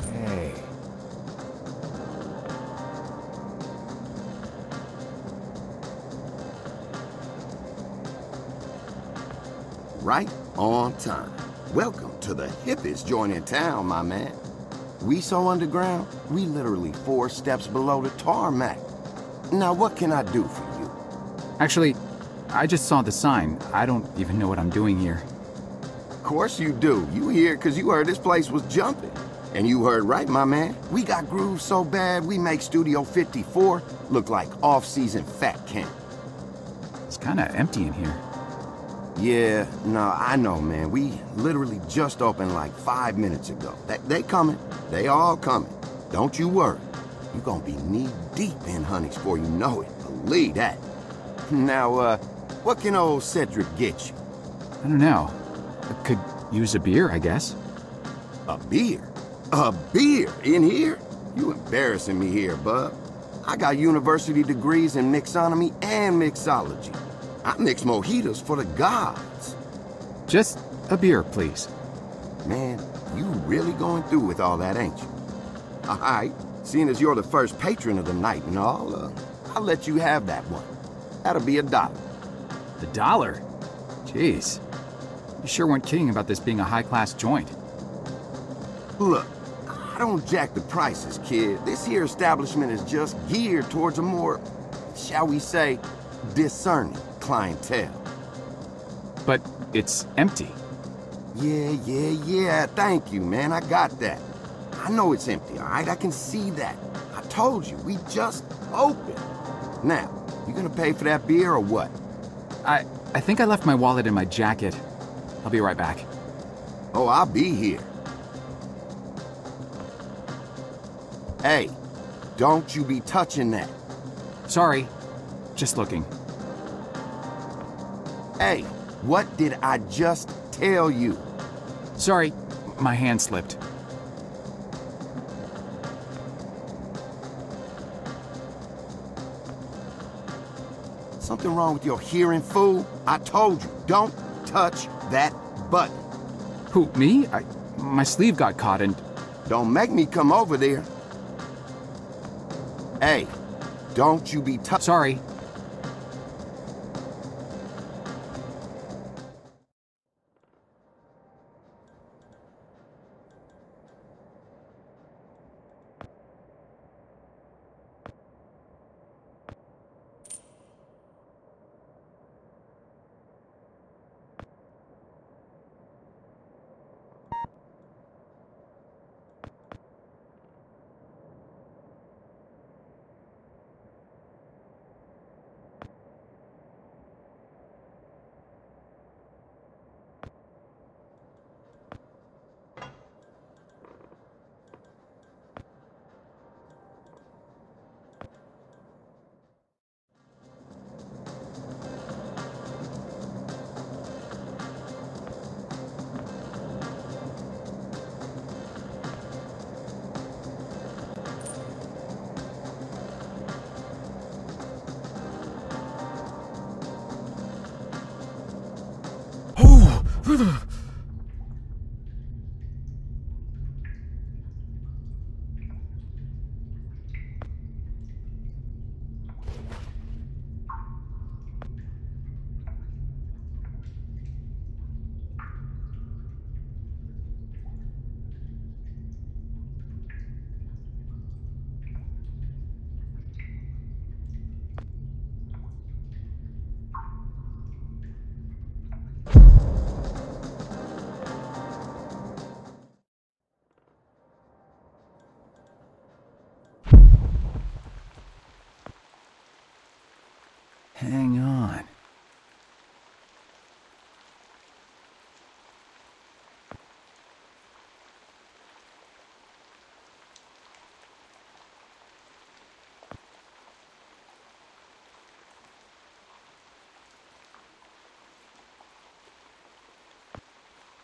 Hey. Right on time. Welcome to the hippest joint in town, my man. We so underground, we literally 4 steps below the tarmac. Now what can I do for you? Actually, I just saw the sign. I don't even know what I'm doing here. Of course you do. You here because you heard this place was jumping. And you heard right, my man. We got grooves so bad, we make Studio 54 look like off-season fat camp. It's kinda empty in here. Yeah, no, I know, man. We literally just opened like 5 minutes ago. They coming. They all coming. Don't you worry. You gonna be knee-deep in honeys before you know it. Believe that. Now, what can old Cedric get you? I don't know. I could use a beer, I guess. A beer? A beer in here? You embarrassing me here, bub. I got university degrees in mixonomy and mixology. I mix mojitos for the gods. Just a beer, please. Man, you really going through with all that, ain't you? All right, seeing as you're the first patron of the night and all, I'll let you have that one. That'll be $1. The dollar? Jeez. You sure weren't kidding about this being a high-class joint. Look, I don't jack the prices, kid. This here establishment is just geared towards a more, shall we say, discerning clientele. But it's empty. Yeah. Thank you, man. I got that. I know it's empty, all right? I can see that. I told you, we just opened. Now, you gonna pay for that beer or what? I think I left my wallet in my jacket. I'll be right back. Oh, I'll be here. Hey, don't you be touching that. Sorry. Just looking. Hey, what did I just tell you? Sorry, my hand slipped. Something wrong with your hearing, fool? I told you, don't touch that button. Who, me? My sleeve got caught and... Don't make me come over there. Hey, don't you be touching... Sorry. Hang on.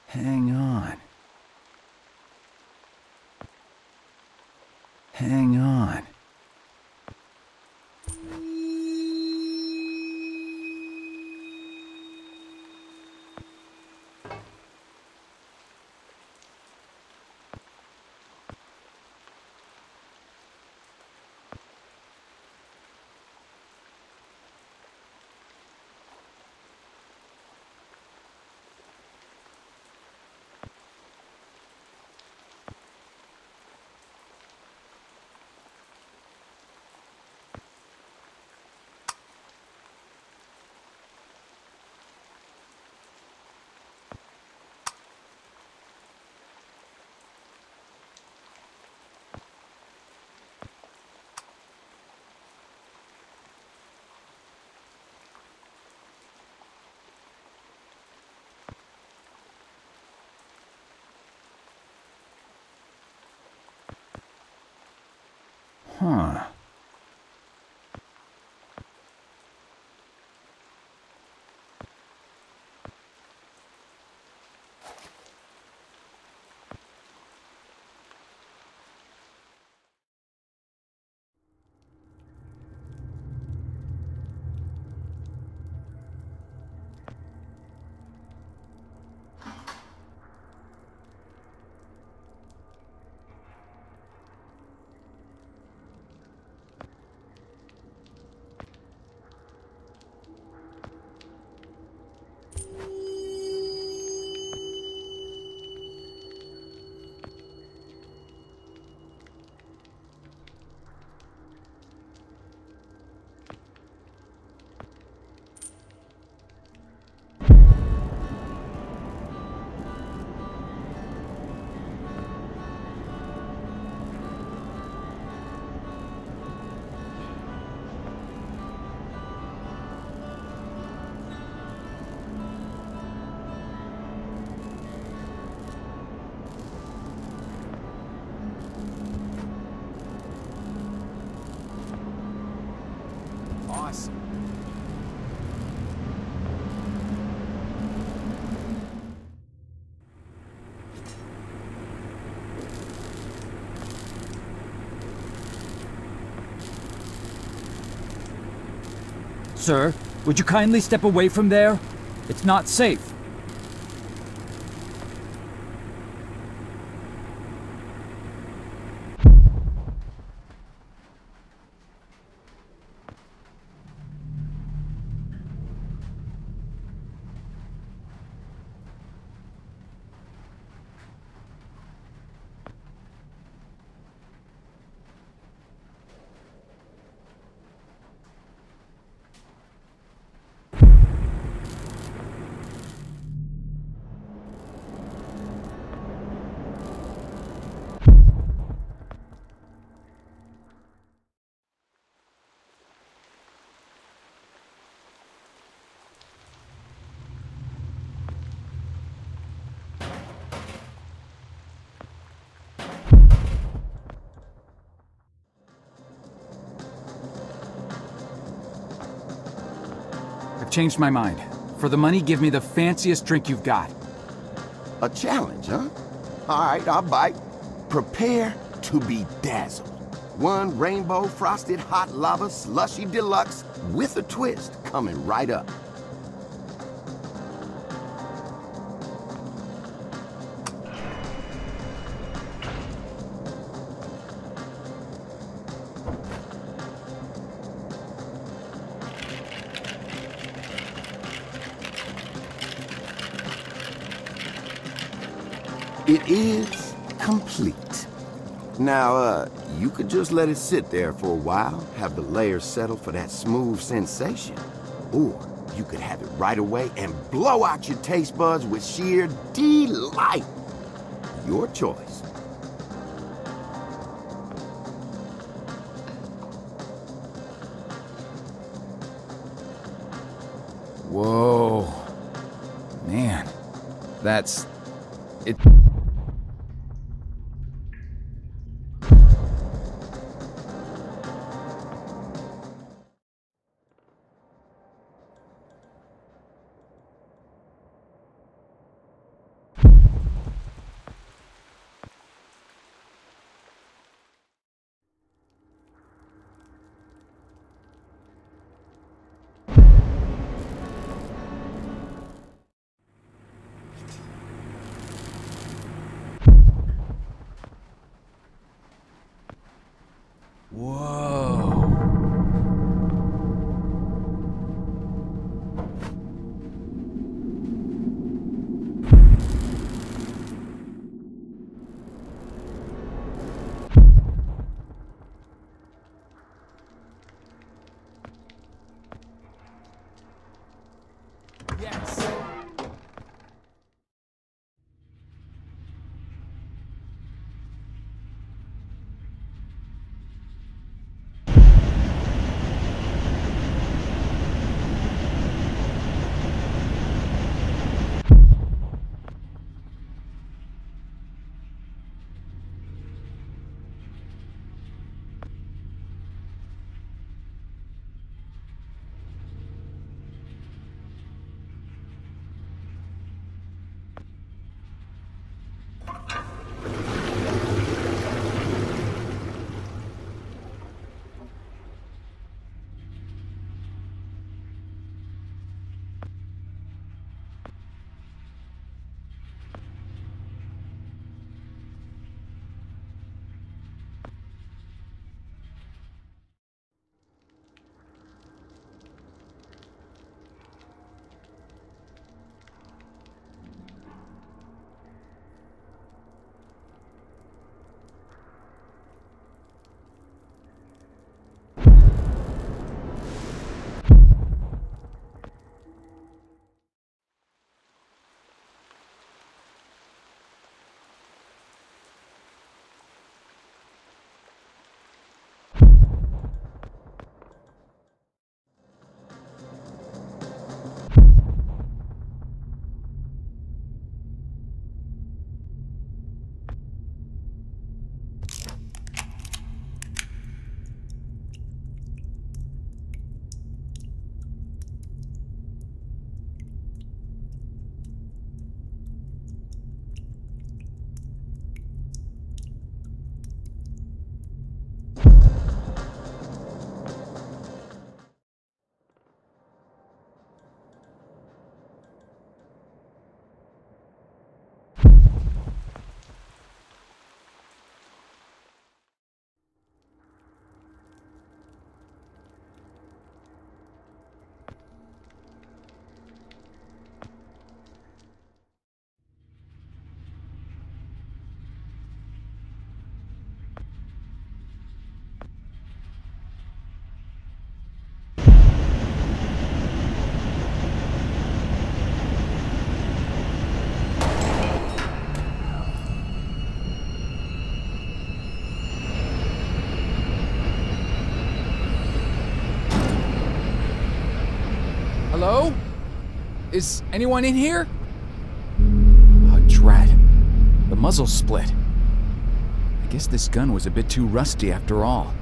Hang on. Hang on. Huh. Awesome. Sir, would you kindly step away from there? It's not safe. I've changed my mind. For the money, give me the fanciest drink you've got. A challenge, huh? All right, I'll bite. Prepare to be dazzled. One rainbow frosted hot lava slushy deluxe with a twist coming right up. It is complete. Now, you could just let it sit there for a while, have the layers settle for that smooth sensation. Or you could have it right away and blow out your taste buds with sheer delight. Your choice. Whoa. Man, that's... it... Whoa. Yes. Hello? Is anyone in here? Oh, drat. The muzzle split. I guess this gun was a bit too rusty after all.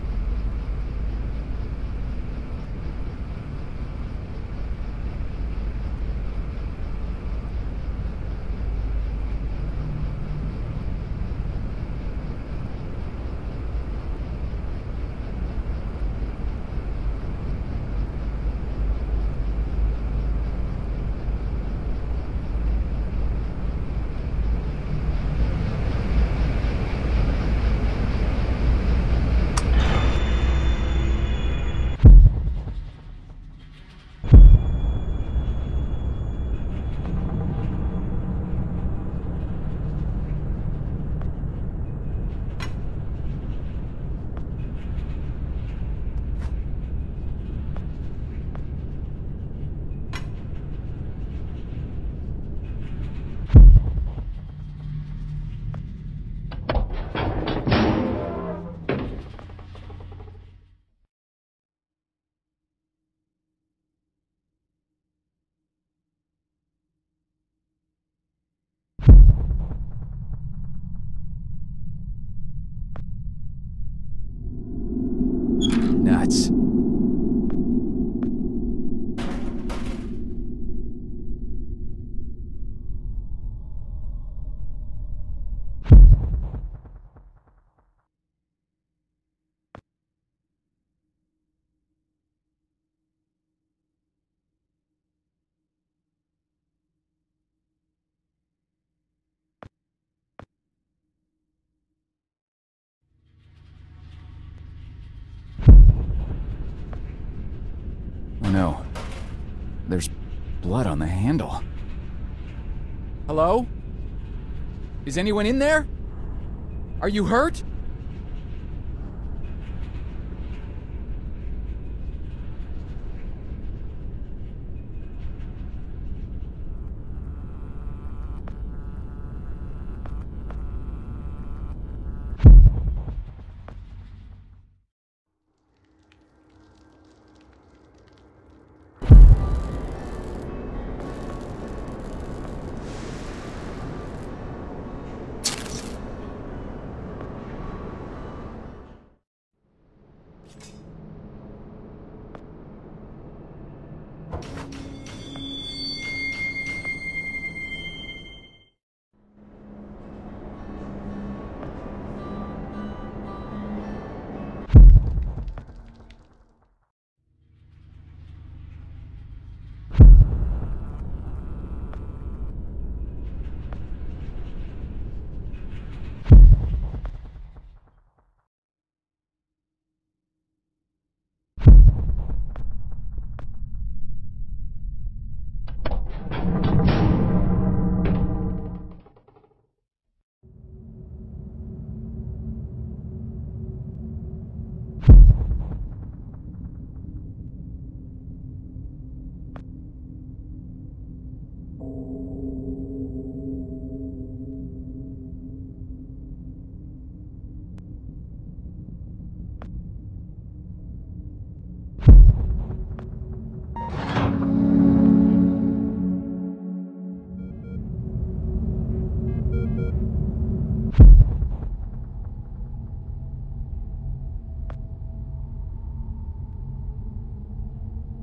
nuts. Oh no. There's blood on the handle. Hello? Is anyone in there? Are you hurt?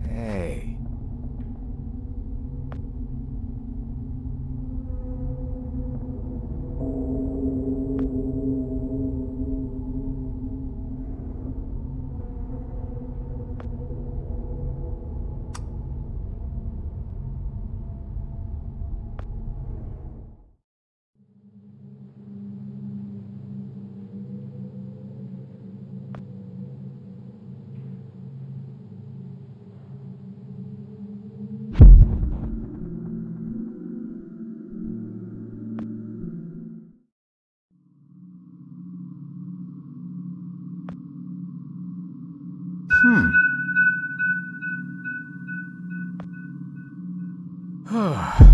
Hey. Ugh.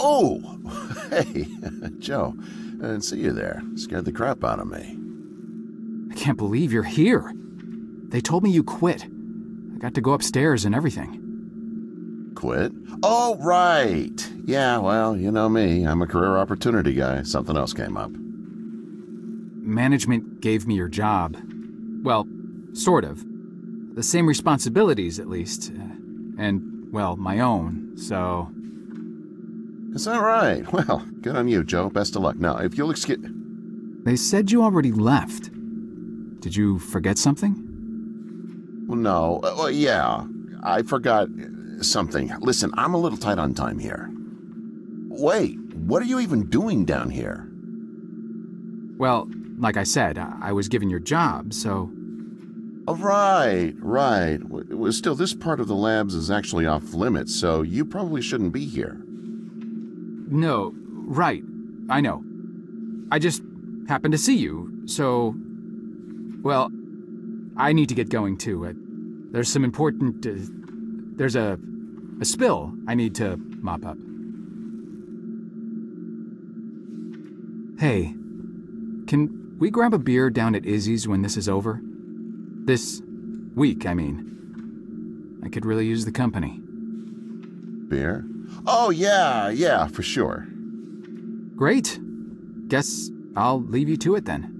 Oh! Hey, Joe. I didn't see you there. Scared the crap out of me. I can't believe you're here. They told me you quit. I got to go upstairs and everything. Quit? Oh, right. Yeah, well, you know me. I'm a career opportunity guy. Something else came up. Management gave me your job. Well, sort of. The same responsibilities, at least. And, well, my own, so... Is that right? Well, good on you, Joe. Best of luck. Now, if you'll excuse... They said you already left. Did you forget something? Well, no. Well, yeah. I forgot something. Listen, I'm a little tight on time here. Wait, what are you even doing down here? Well, like I said, I was given your job, so... Oh, right. Well, still, this part of the labs is actually off limits, so you probably shouldn't be here. No, right. I know. I just happened to see you, so... Well, I need to get going, too. There's some important... there's a spill I need to mop up. Hey, can we grab a beer down at Izzy's when this is over? This week, I mean. I could really use the company. Beer? Oh, yeah, for sure. Great. Guess I'll leave you to it then.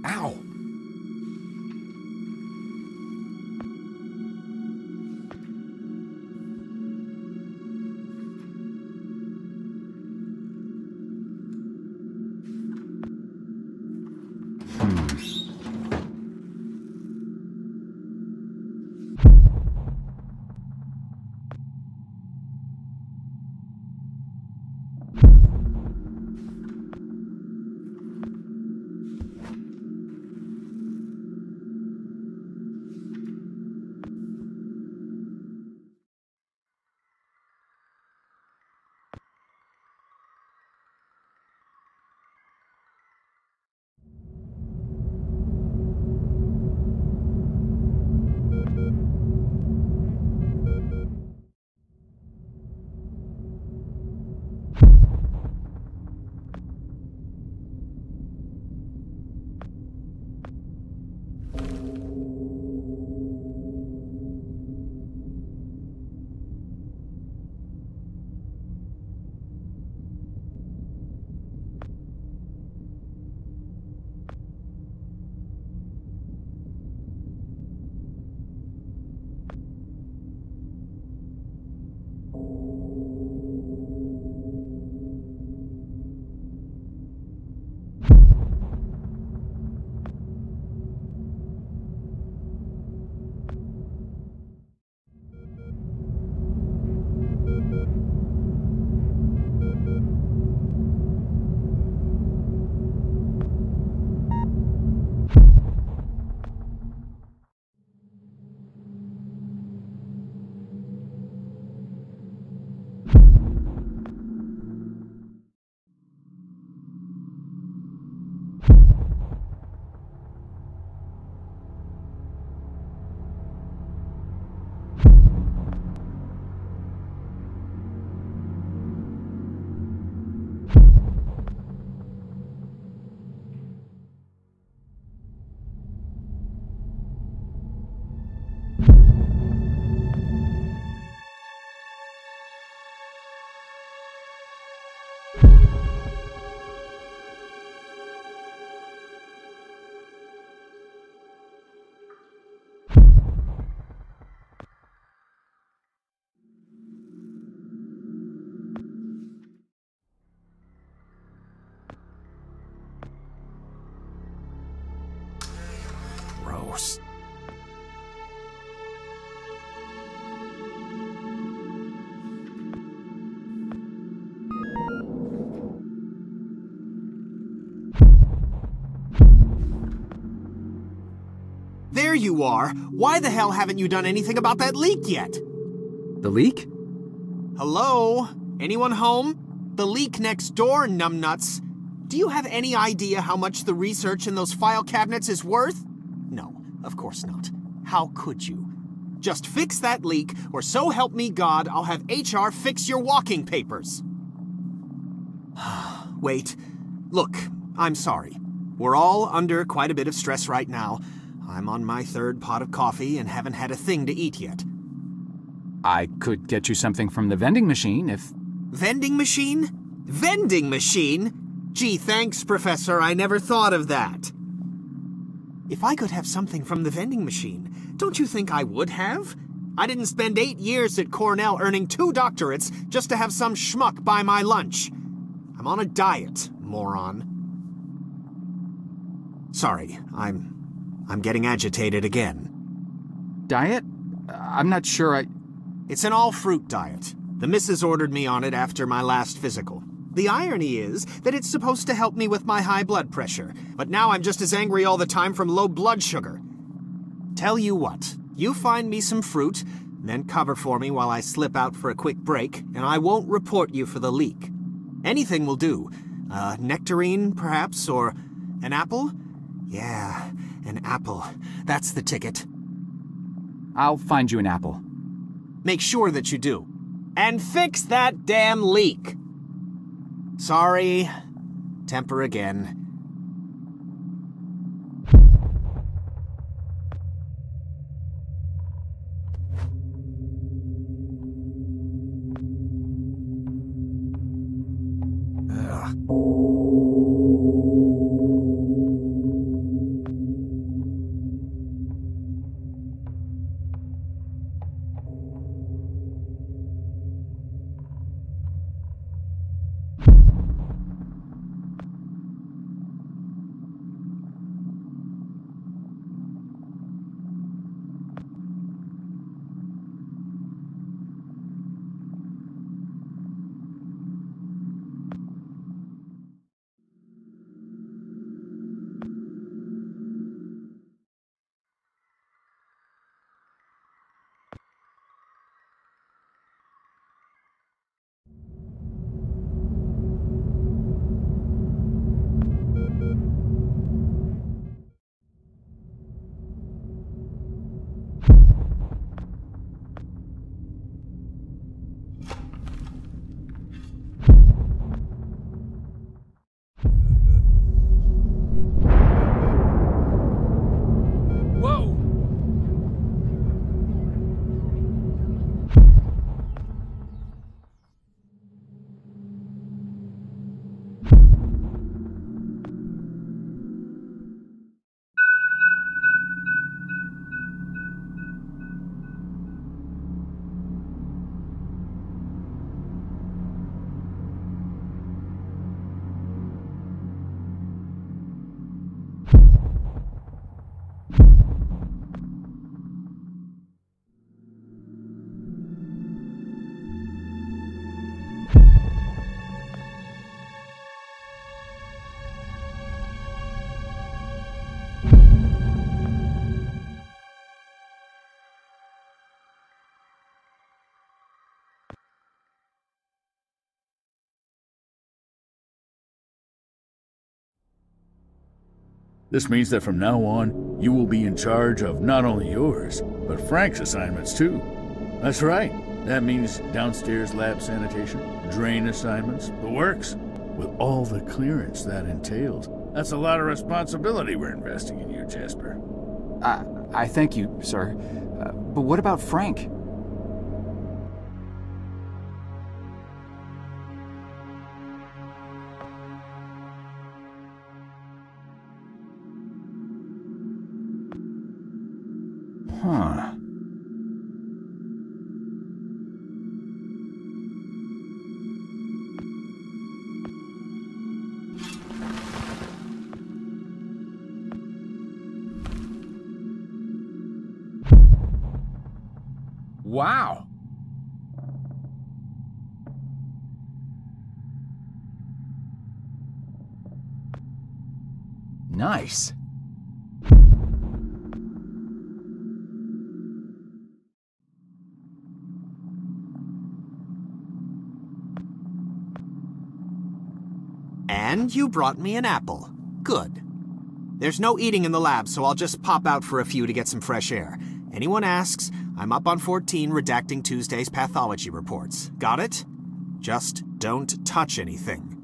Ow! Vathos. There you are. Why the hell haven't you done anything about that leak yet? The leak? Hello? Anyone home? The leak next door, numbnuts. Do you have any idea how much the research in those file cabinets is worth? No, of course not. How could you? Just fix that leak, or so help me God, I'll have HR fix your walking papers. Wait. Look, I'm sorry. We're all under quite a bit of stress right now. I'm on my third pot of coffee and haven't had a thing to eat yet. I could get you something from the vending machine if... Vending machine? Vending machine? Gee, thanks, Professor. I never thought of that. If I could have something from the vending machine, don't you think I would have? I didn't spend 8 years at Cornell earning 2 doctorates just to have some schmuck buy my lunch. I'm on a diet, moron. Sorry, I'm getting agitated again. Diet? I'm not sure It's an all-fruit diet. The missus ordered me on it after my last physical. The irony is that it's supposed to help me with my high blood pressure, but now I'm just as angry all the time from low blood sugar. Tell you what, you find me some fruit, then cover for me while I slip out for a quick break, and I won't report you for the leak. Anything will do. Nectarine, perhaps, or an apple? Yeah, an apple. That's the ticket. I'll find you an apple. Make sure that you do. And fix that damn leak! Sorry. Temper again. This means that from now on, you will be in charge of not only yours, but Frank's assignments too. That's right. That means downstairs lab sanitation, drain assignments, the works. With all the clearance that entails. That's a lot of responsibility we're investing in you, Jasper. I thank you, sir. But what about Frank? Huh. Wow. Nice. And you brought me an apple. Good. There's no eating in the lab, so I'll just pop out for a few to get some fresh air. Anyone asks, I'm up on 14 redacting Tuesday's pathology reports. Got it? Just don't touch anything.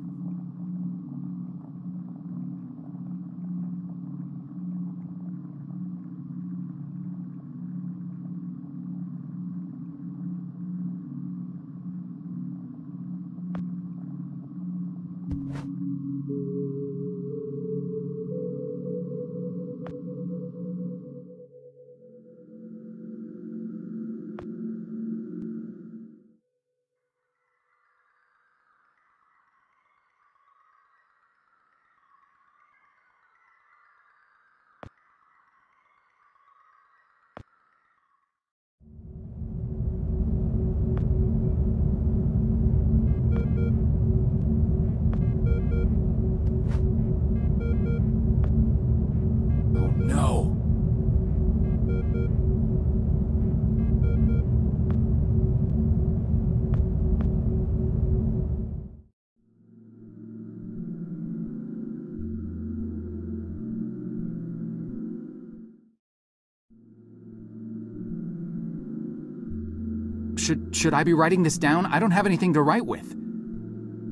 Should I be writing this down? I don't have anything to write with.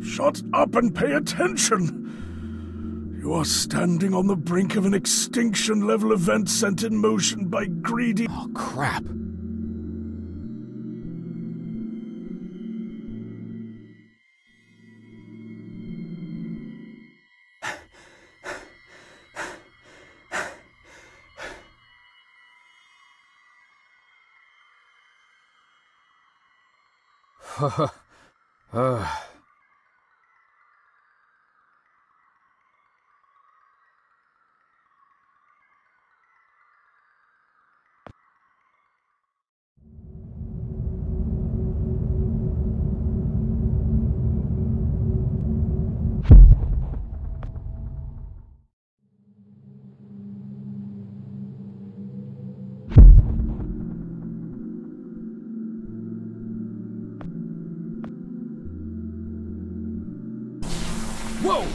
Shut up and pay attention! You are standing on the brink of an extinction-level event sent in motion by greedy... Oh, crap. Whoa!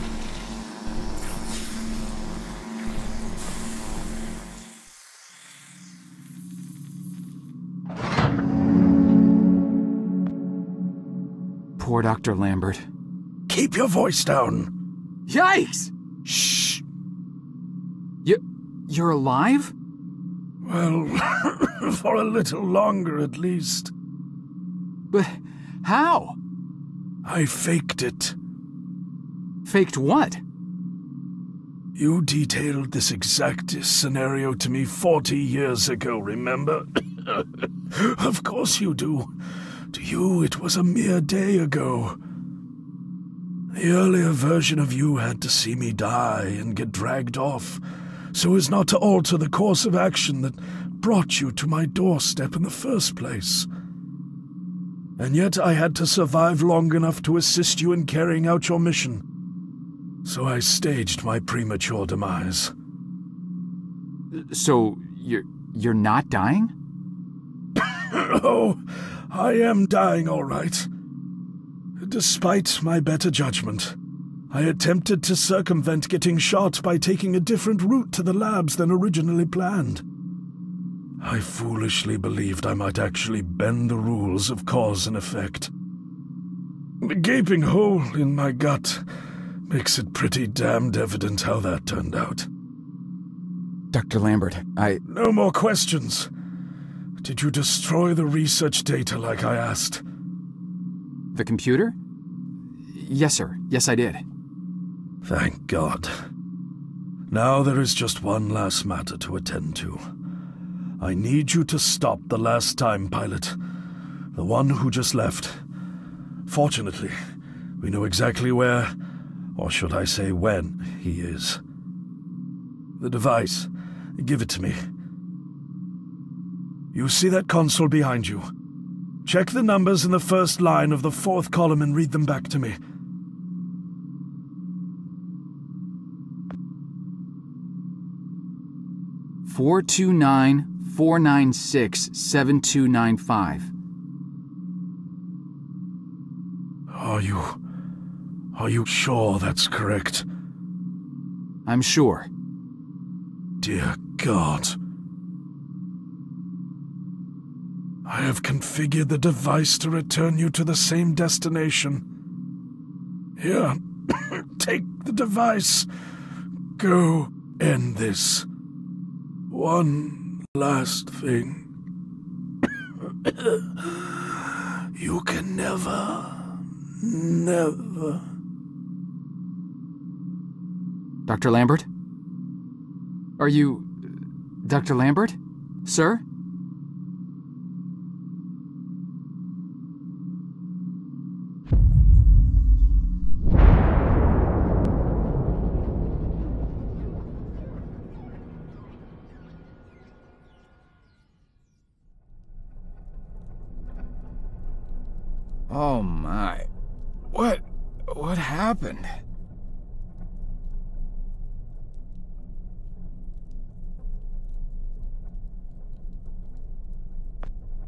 Poor Dr. Lambert. Keep your voice down. Yikes! Shh. You're alive? Well, for a little longer at least. But how? I faked it. Faked what? You detailed this exact scenario to me 40 years ago, remember? Of course you do. To you, it was a mere day ago. The earlier version of you had to see me die and get dragged off, so as not to alter the course of action that brought you to my doorstep in the first place. And yet I had to survive long enough to assist you in carrying out your mission. So I staged my premature demise. So, you're not dying? Oh, I am dying all right. Despite my better judgment, I attempted to circumvent getting shot by taking a different route to the labs than originally planned. I foolishly believed I might actually bend the rules of cause and effect. The gaping hole in my gut makes it pretty damned evident how that turned out. Dr. Lambert, No more questions. Did you destroy the research data like I asked? The computer? Yes, sir. Yes, I did. Thank God. Now there is just one last matter to attend to. I need you to stop the last time pilot. The one who just left. Fortunately, we know exactly where, or should I say when, he is. The device. Give it to me. You see that console behind you? Check the numbers in the first line of the fourth column and read them back to me. $429-496-7295. Are you sure that's correct? I'm sure. Dear God. I have configured the device to return you to the same destination. Here, take the device. Go end this. One last thing. You can never... Dr. Lambert? Are you... Dr. Lambert? Sir? Oh my. What happened?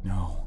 No.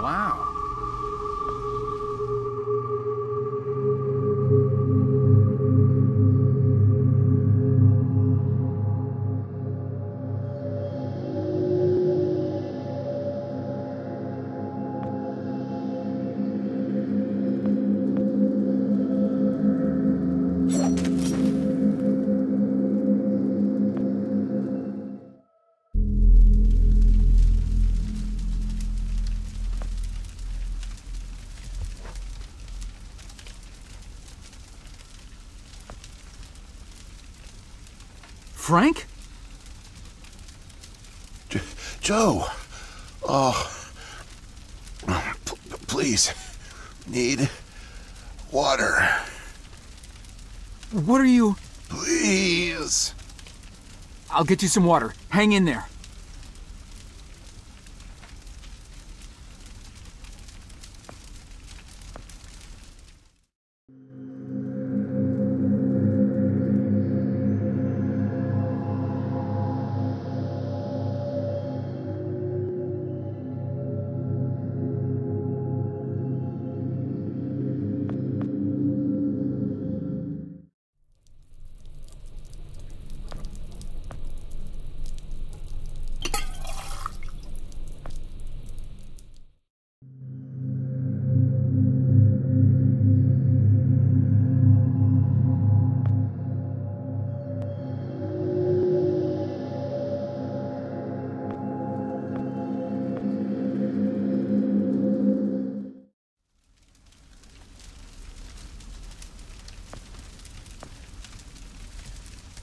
Wow. Frank? Joe! Oh. Please. Need water. What are you... Please. I'll get you some water. Hang in there.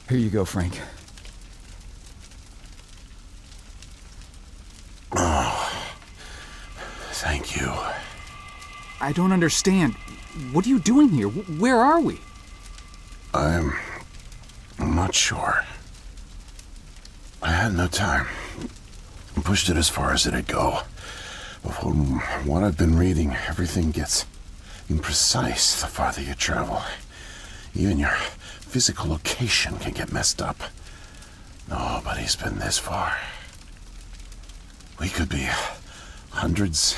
Here you go, Frank. Oh, thank you. I don't understand. What are you doing here? Where are we? I'm not sure. I had no time. I pushed it as far as it'd go. But from what I've been reading, everything gets imprecise the farther you travel. Even your physical location can get messed up. Nobody's been this far. We could be hundreds,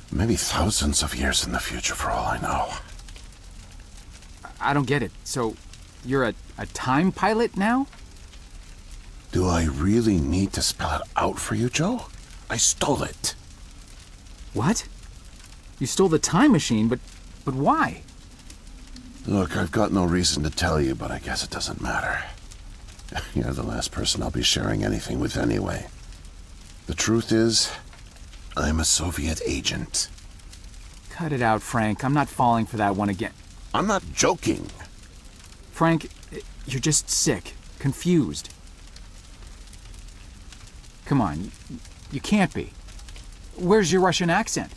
maybe thousands of years in the future for all I know. I don't get it. So, you're a time pilot now? Do I really need to spell it out for you, Joe? I stole it. What? You stole the time machine, but why? Look, I've got no reason to tell you, but I guess it doesn't matter. You're the last person I'll be sharing anything with anyway. The truth is, I'm a Soviet agent. Cut it out, Frank. I'm not falling for that one again. I'm not joking. Frank, you're just sick, confused. Come on, you can't be. Where's your Russian accent?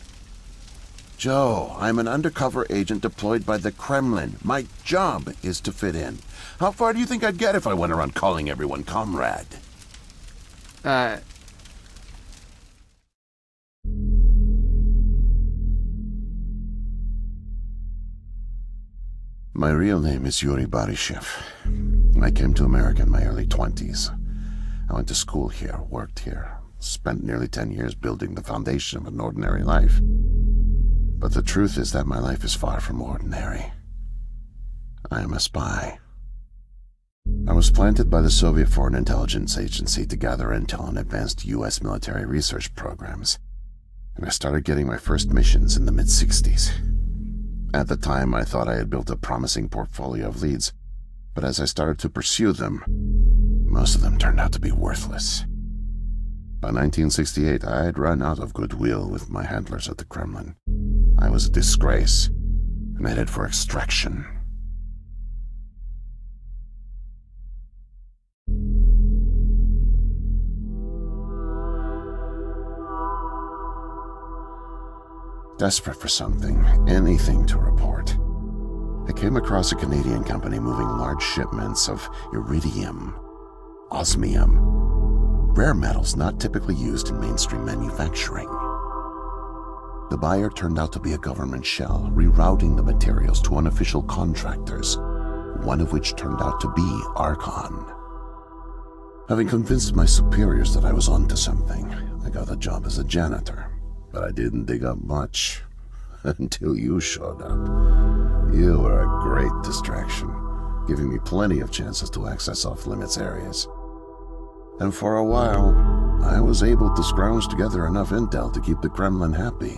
Joe, I'm an undercover agent deployed by the Kremlin. My job is to fit in. How far do you think I'd get if I went around calling everyone comrade? My real name is Yuri Barishev. I came to America in my early 20s. I went to school here, worked here, spent nearly 10 years building the foundation of an ordinary life. But the truth is that my life is far from ordinary. I am a spy. I was planted by the Soviet Foreign Intelligence Agency to gather intel on advanced U.S. military research programs, and I started getting my first missions in the mid-60s. At the time, I thought I had built a promising portfolio of leads, but as I started to pursue them, most of them turned out to be worthless. By 1968, I had run out of goodwill with my handlers at the Kremlin. I was a disgrace, and headed for extraction. Desperate for something, anything to report. came across a Canadian company moving large shipments of iridium, osmium, rare metals not typically used in mainstream manufacturing. The buyer turned out to be a government shell, rerouting the materials to unofficial contractors, one of which turned out to be Archon. Having convinced my superiors that I was onto something, I got a job as a janitor, but I didn't dig up much until you showed up. You were a great distraction, giving me plenty of chances to access off-limits areas. And for a while, I was able to scrounge together enough intel to keep the Kremlin happy.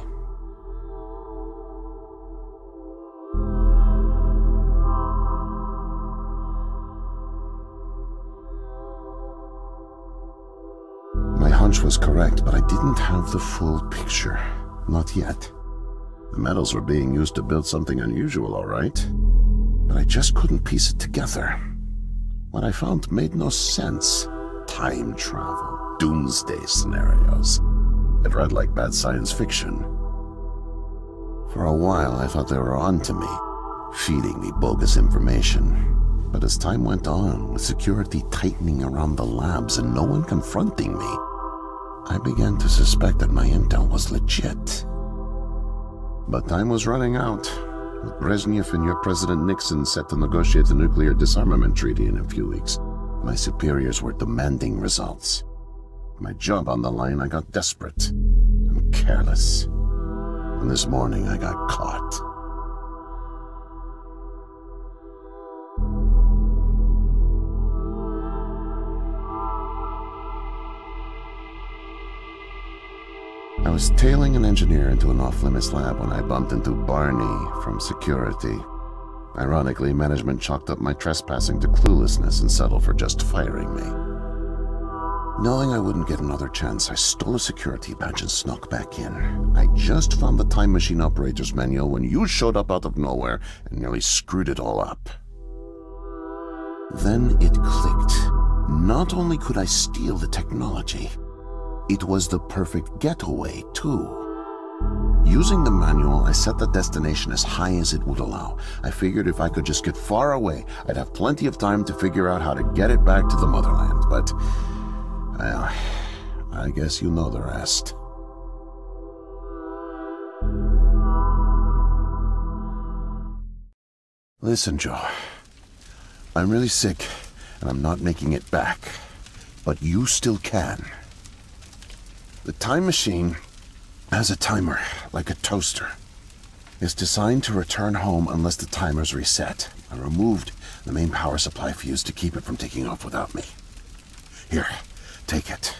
My hunch was correct, but I didn't have the full picture. Not yet. The metals were being used to build something unusual, all right. But I just couldn't piece it together. What I found made no sense. Time travel, doomsday scenarios. It read like bad science fiction. For a while, I thought they were onto me, feeding me bogus information. But as time went on, with security tightening around the labs and no one confronting me, I began to suspect that my intel was legit. But time was running out, with Brezhnev and your President Nixon set to negotiate the nuclear disarmament treaty in a few weeks. My superiors were demanding results. My job on the line, I got desperate and careless. And this morning, I got caught. I was tailing an engineer into an off-limits lab when I bumped into Barney from security. Ironically, management chalked up my trespassing to cluelessness and settled for just firing me. Knowing I wouldn't get another chance, I stole a security badge and snuck back in. I just found the time machine operator's manual when you showed up out of nowhere and nearly screwed it all up. Then it clicked. Not only could I steal the technology, it was the perfect getaway, too. Using the manual, I set the destination as high as it would allow. I figured if I could just get far away, I'd have plenty of time to figure out how to get it back to the motherland. But, well, I guess you know the rest. Listen, Joe. I'm really sick, and I'm not making it back. But you still can. The time machine has a timer, like a toaster. It's designed to return home unless the timer's reset. I removed the main power supply fuse to keep it from taking off without me. Here, take it.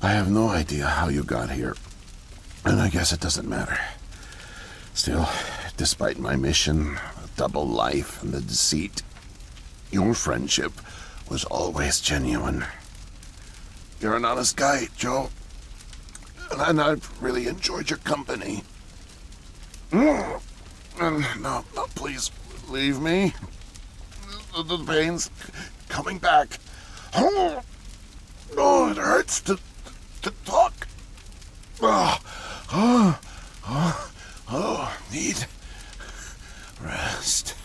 I have no idea how you got here, and I guess it doesn't matter. Still, despite my mission, the double life, and the deceit, your friendship was always genuine. You're an honest guy, Joe. And I've really enjoyed your company. No, please, leave me. The pain's coming back. Oh, it hurts to talk. Need rest.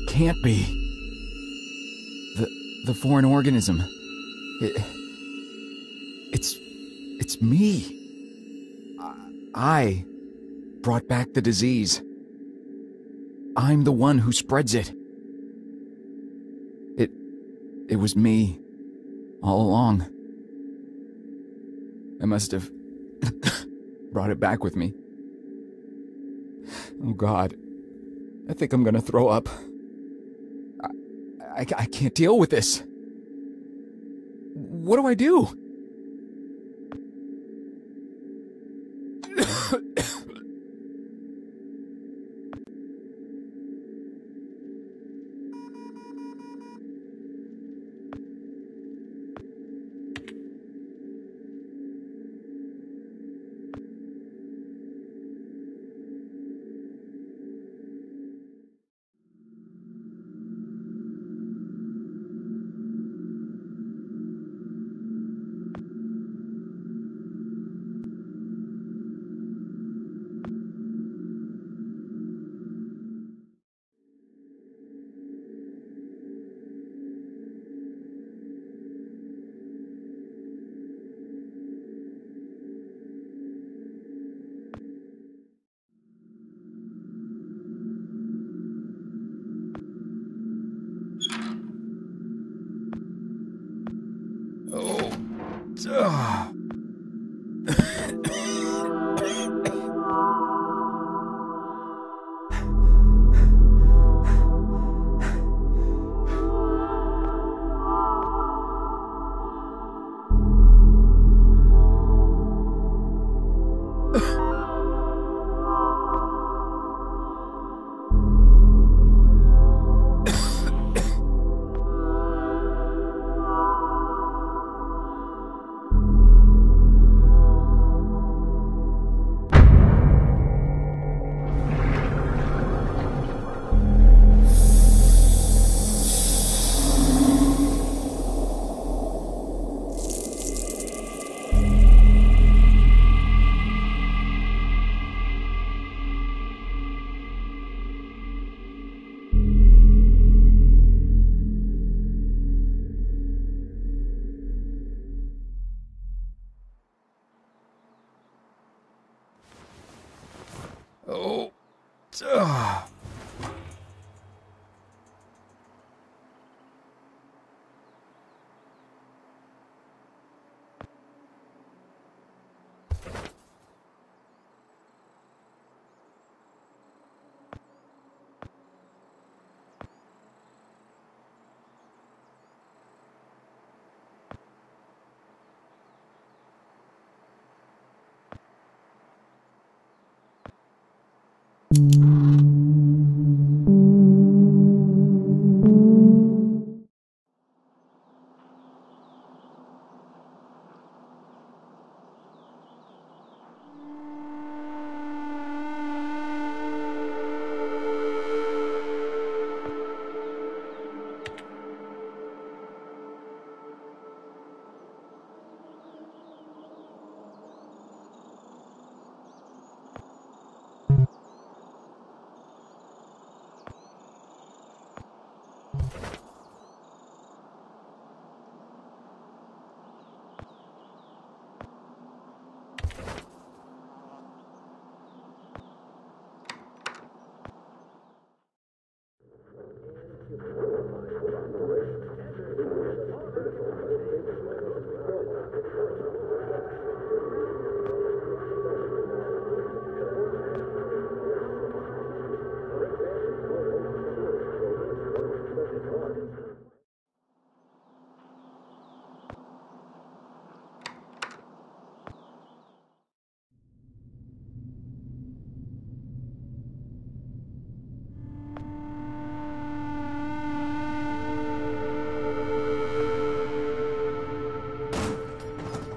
Can't be. The foreign organism. It's me. I brought back the disease. I'm the one who spreads it. It was me all along. I must have brought it back with me. Oh God. I think I'm gonna throw up. I can't deal with this. What do I do?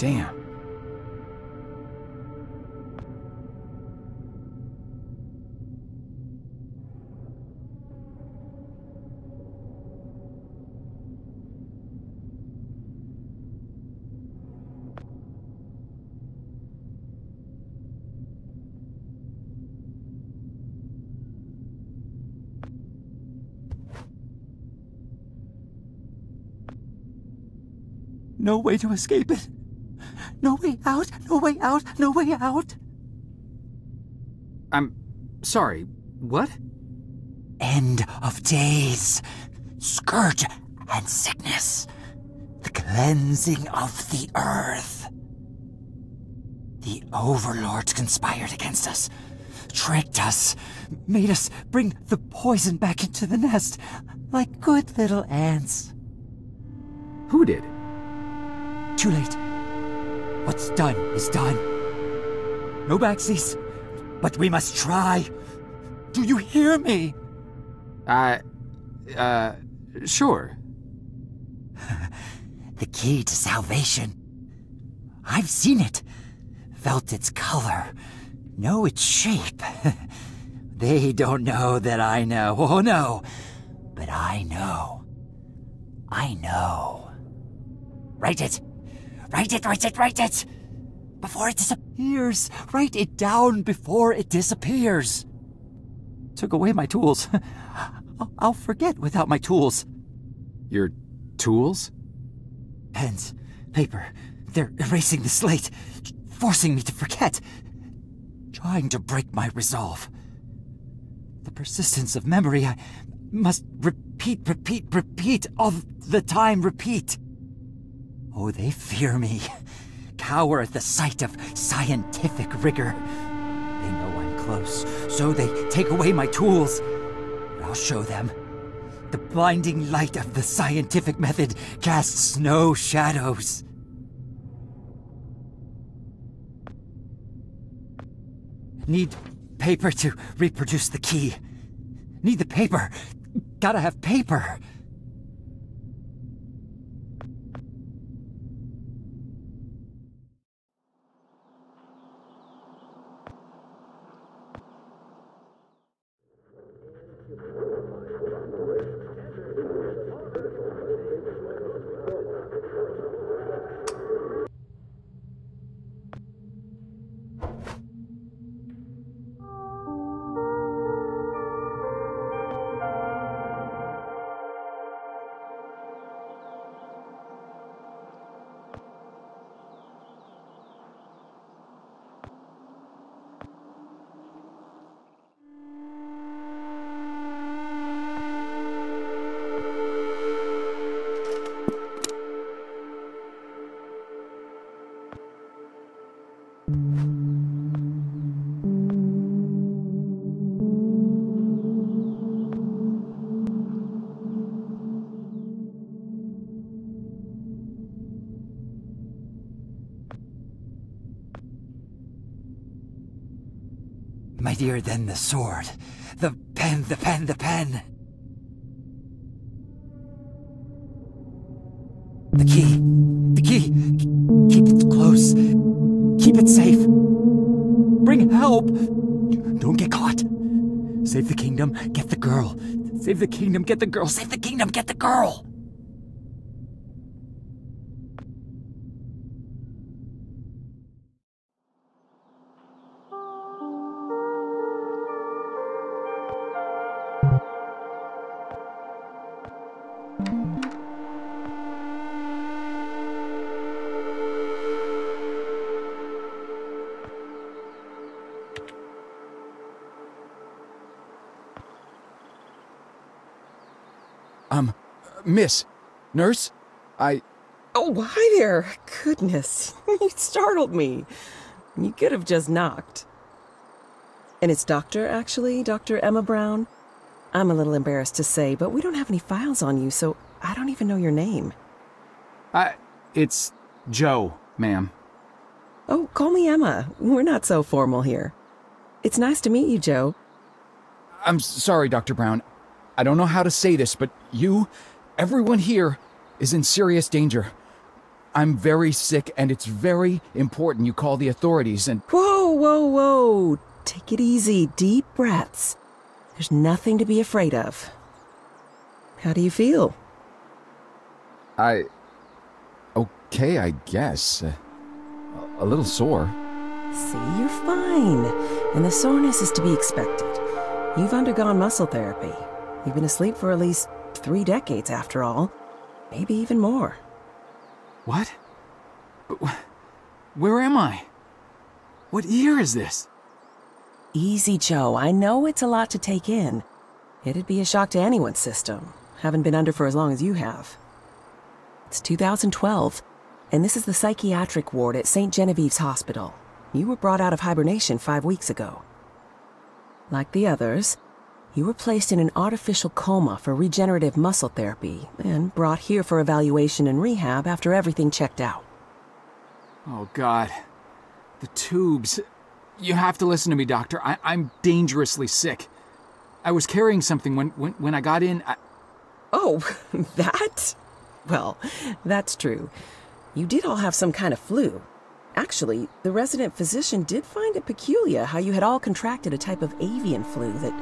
Damn. No way to escape it. No way out, no way out, no way out. I'm sorry, what? End of days. Scourge and sickness. The cleansing of the earth. The overlords conspired against us. Tricked us. Made us bring the poison back into the nest. Like good little ants. Who did? Too late. What's done is done. No backsies, but we must try. Do you hear me? Sure. The key to salvation. I've seen it. Felt its color. Know its shape. They don't know that I know. Oh no. But I know. I know. Write it. Write it, write it, write it! Before it disappears! Write it down before it disappears! Took away my tools. I'll forget without my tools. Your tools? Pens, paper, they're erasing the slate, forcing me to forget. Trying to break my resolve. The persistence of memory, I must repeat all the time, repeat. Oh, they fear me, cower at the sight of scientific rigor. They know I'm close, so they take away my tools. But I'll show them. The blinding light of the scientific method casts no shadows. Need paper to reproduce the key. Need the paper. Gotta have paper. Mightier than the sword. The pen, the pen, the pen. The key. The key. Keep it close. Keep it safe. Bring help. Don't get caught. Save the kingdom, get the girl. Save the kingdom, get the girl. Save the kingdom, get the girl. Miss, nurse, Oh, hi there. Goodness, you startled me. You could have just knocked. And it's Doctor, actually, Dr. Emma Brown. I'm a little embarrassed to say, but we don't have any files on you, so I don't even know your name. It's Joe, ma'am. Oh, call me Emma. We're not so formal here. It's nice to meet you, Joe. I'm sorry, Dr. Brown. I don't know how to say this, but everyone here is in serious danger. I'm very sick, and it's very important you call the authorities and... Whoa, whoa, whoa. Take it easy. Deep breaths. There's nothing to be afraid of. How do you feel? Okay, I guess. A little sore. See, you're fine. And the soreness is to be expected. You've undergone muscle therapy. You've been asleep for at least 3 decades, after all. Maybe even more. What? Where am I? What year is this? Easy, Joe. I know it's a lot to take in. It'd be a shock to anyone's system. Haven't been under for as long as you have. It's 2012, and this is the psychiatric ward at St. Genevieve's Hospital. You were brought out of hibernation 5 weeks ago. Like the others, you were placed in an artificial coma for regenerative muscle therapy and brought here for evaluation and rehab after everything checked out. Oh, God. The tubes. You have to listen to me, Doctor. I'm dangerously sick. I was carrying something when I got in. Oh, that? Well, that's true. You did all have some kind of flu. Actually, the resident physician did find it peculiar how you had all contracted a type of avian flu that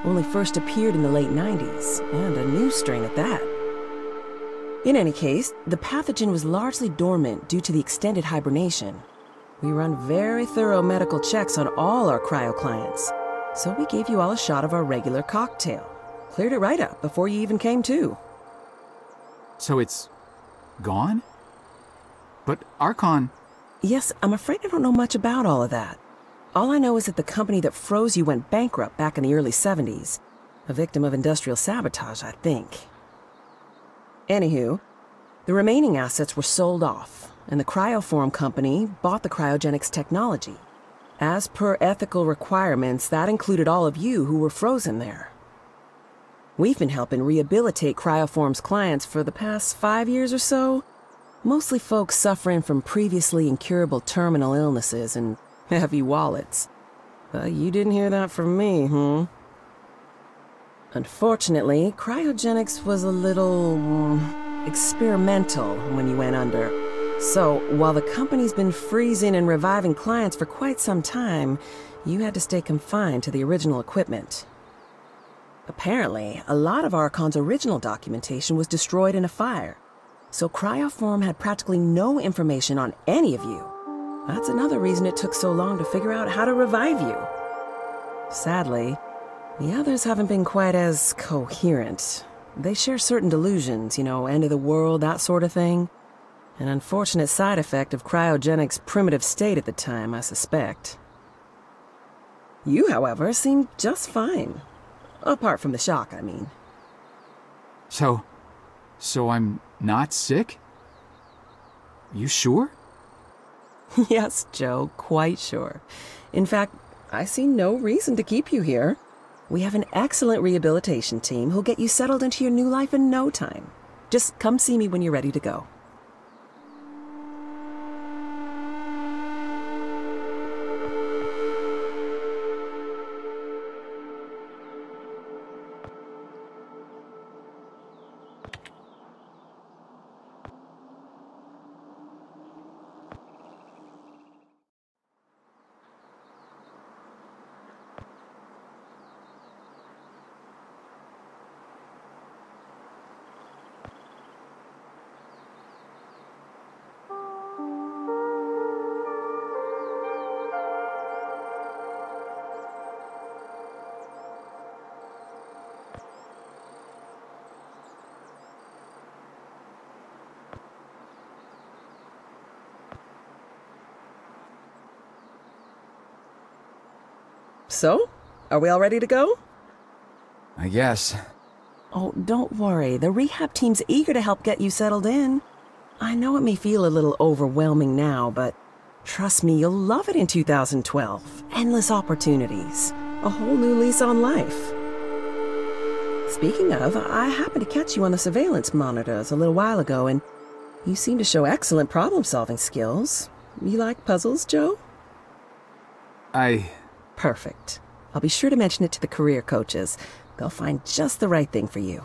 only first appeared in the late 90s, and a new strain at that. In any case, the pathogen was largely dormant due to the extended hibernation. We run very thorough medical checks on all our cryo clients, so we gave you all a shot of our regular cocktail. Cleared it right up before you even came to. So it's gone? But Archon... Yes, I'm afraid I don't know much about all of that. All I know is that the company that froze you went bankrupt back in the early 70s. A victim of industrial sabotage, I think. Anywho, the remaining assets were sold off, and the Cryoform company bought the cryogenics technology. As per ethical requirements, that included all of you who were frozen there. We've been helping rehabilitate Cryoform's clients for the past 5 years or so. Mostly folks suffering from previously incurable terminal illnesses and heavy wallets. But you didn't hear that from me, Unfortunately, cryogenics was a little... experimental when you went under. So, while the company's been freezing and reviving clients for quite some time, you had to stay confined to the original equipment. Apparently, a lot of Archon's original documentation was destroyed in a fire. So Cryoform had practically no information on any of you. That's another reason it took so long to figure out how to revive you. Sadly, the others haven't been quite as coherent. They share certain delusions, end of the world, that sort of thing. An unfortunate side effect of cryogenics' primitive state at the time, I suspect. You, however, seem just fine. Apart from the shock, I mean. So I'm not sick? You sure? Yes, Joe, quite sure. In fact, I see no reason to keep you here. We have an excellent rehabilitation team who'll get you settled into your new life in no time. Just come see me when you're ready to go. So, are we all ready to go? I guess. Oh, don't worry. The rehab team's eager to help get you settled in. I know it may feel a little overwhelming now, but trust me, you'll love it in 2012. Endless opportunities. A whole new lease on life. Speaking of, I happened to catch you on the surveillance monitors a little while ago, and you seem to show excellent problem-solving skills. You like puzzles, Joe? Perfect. I'll be sure to mention it to the career coaches. They'll find just the right thing for you.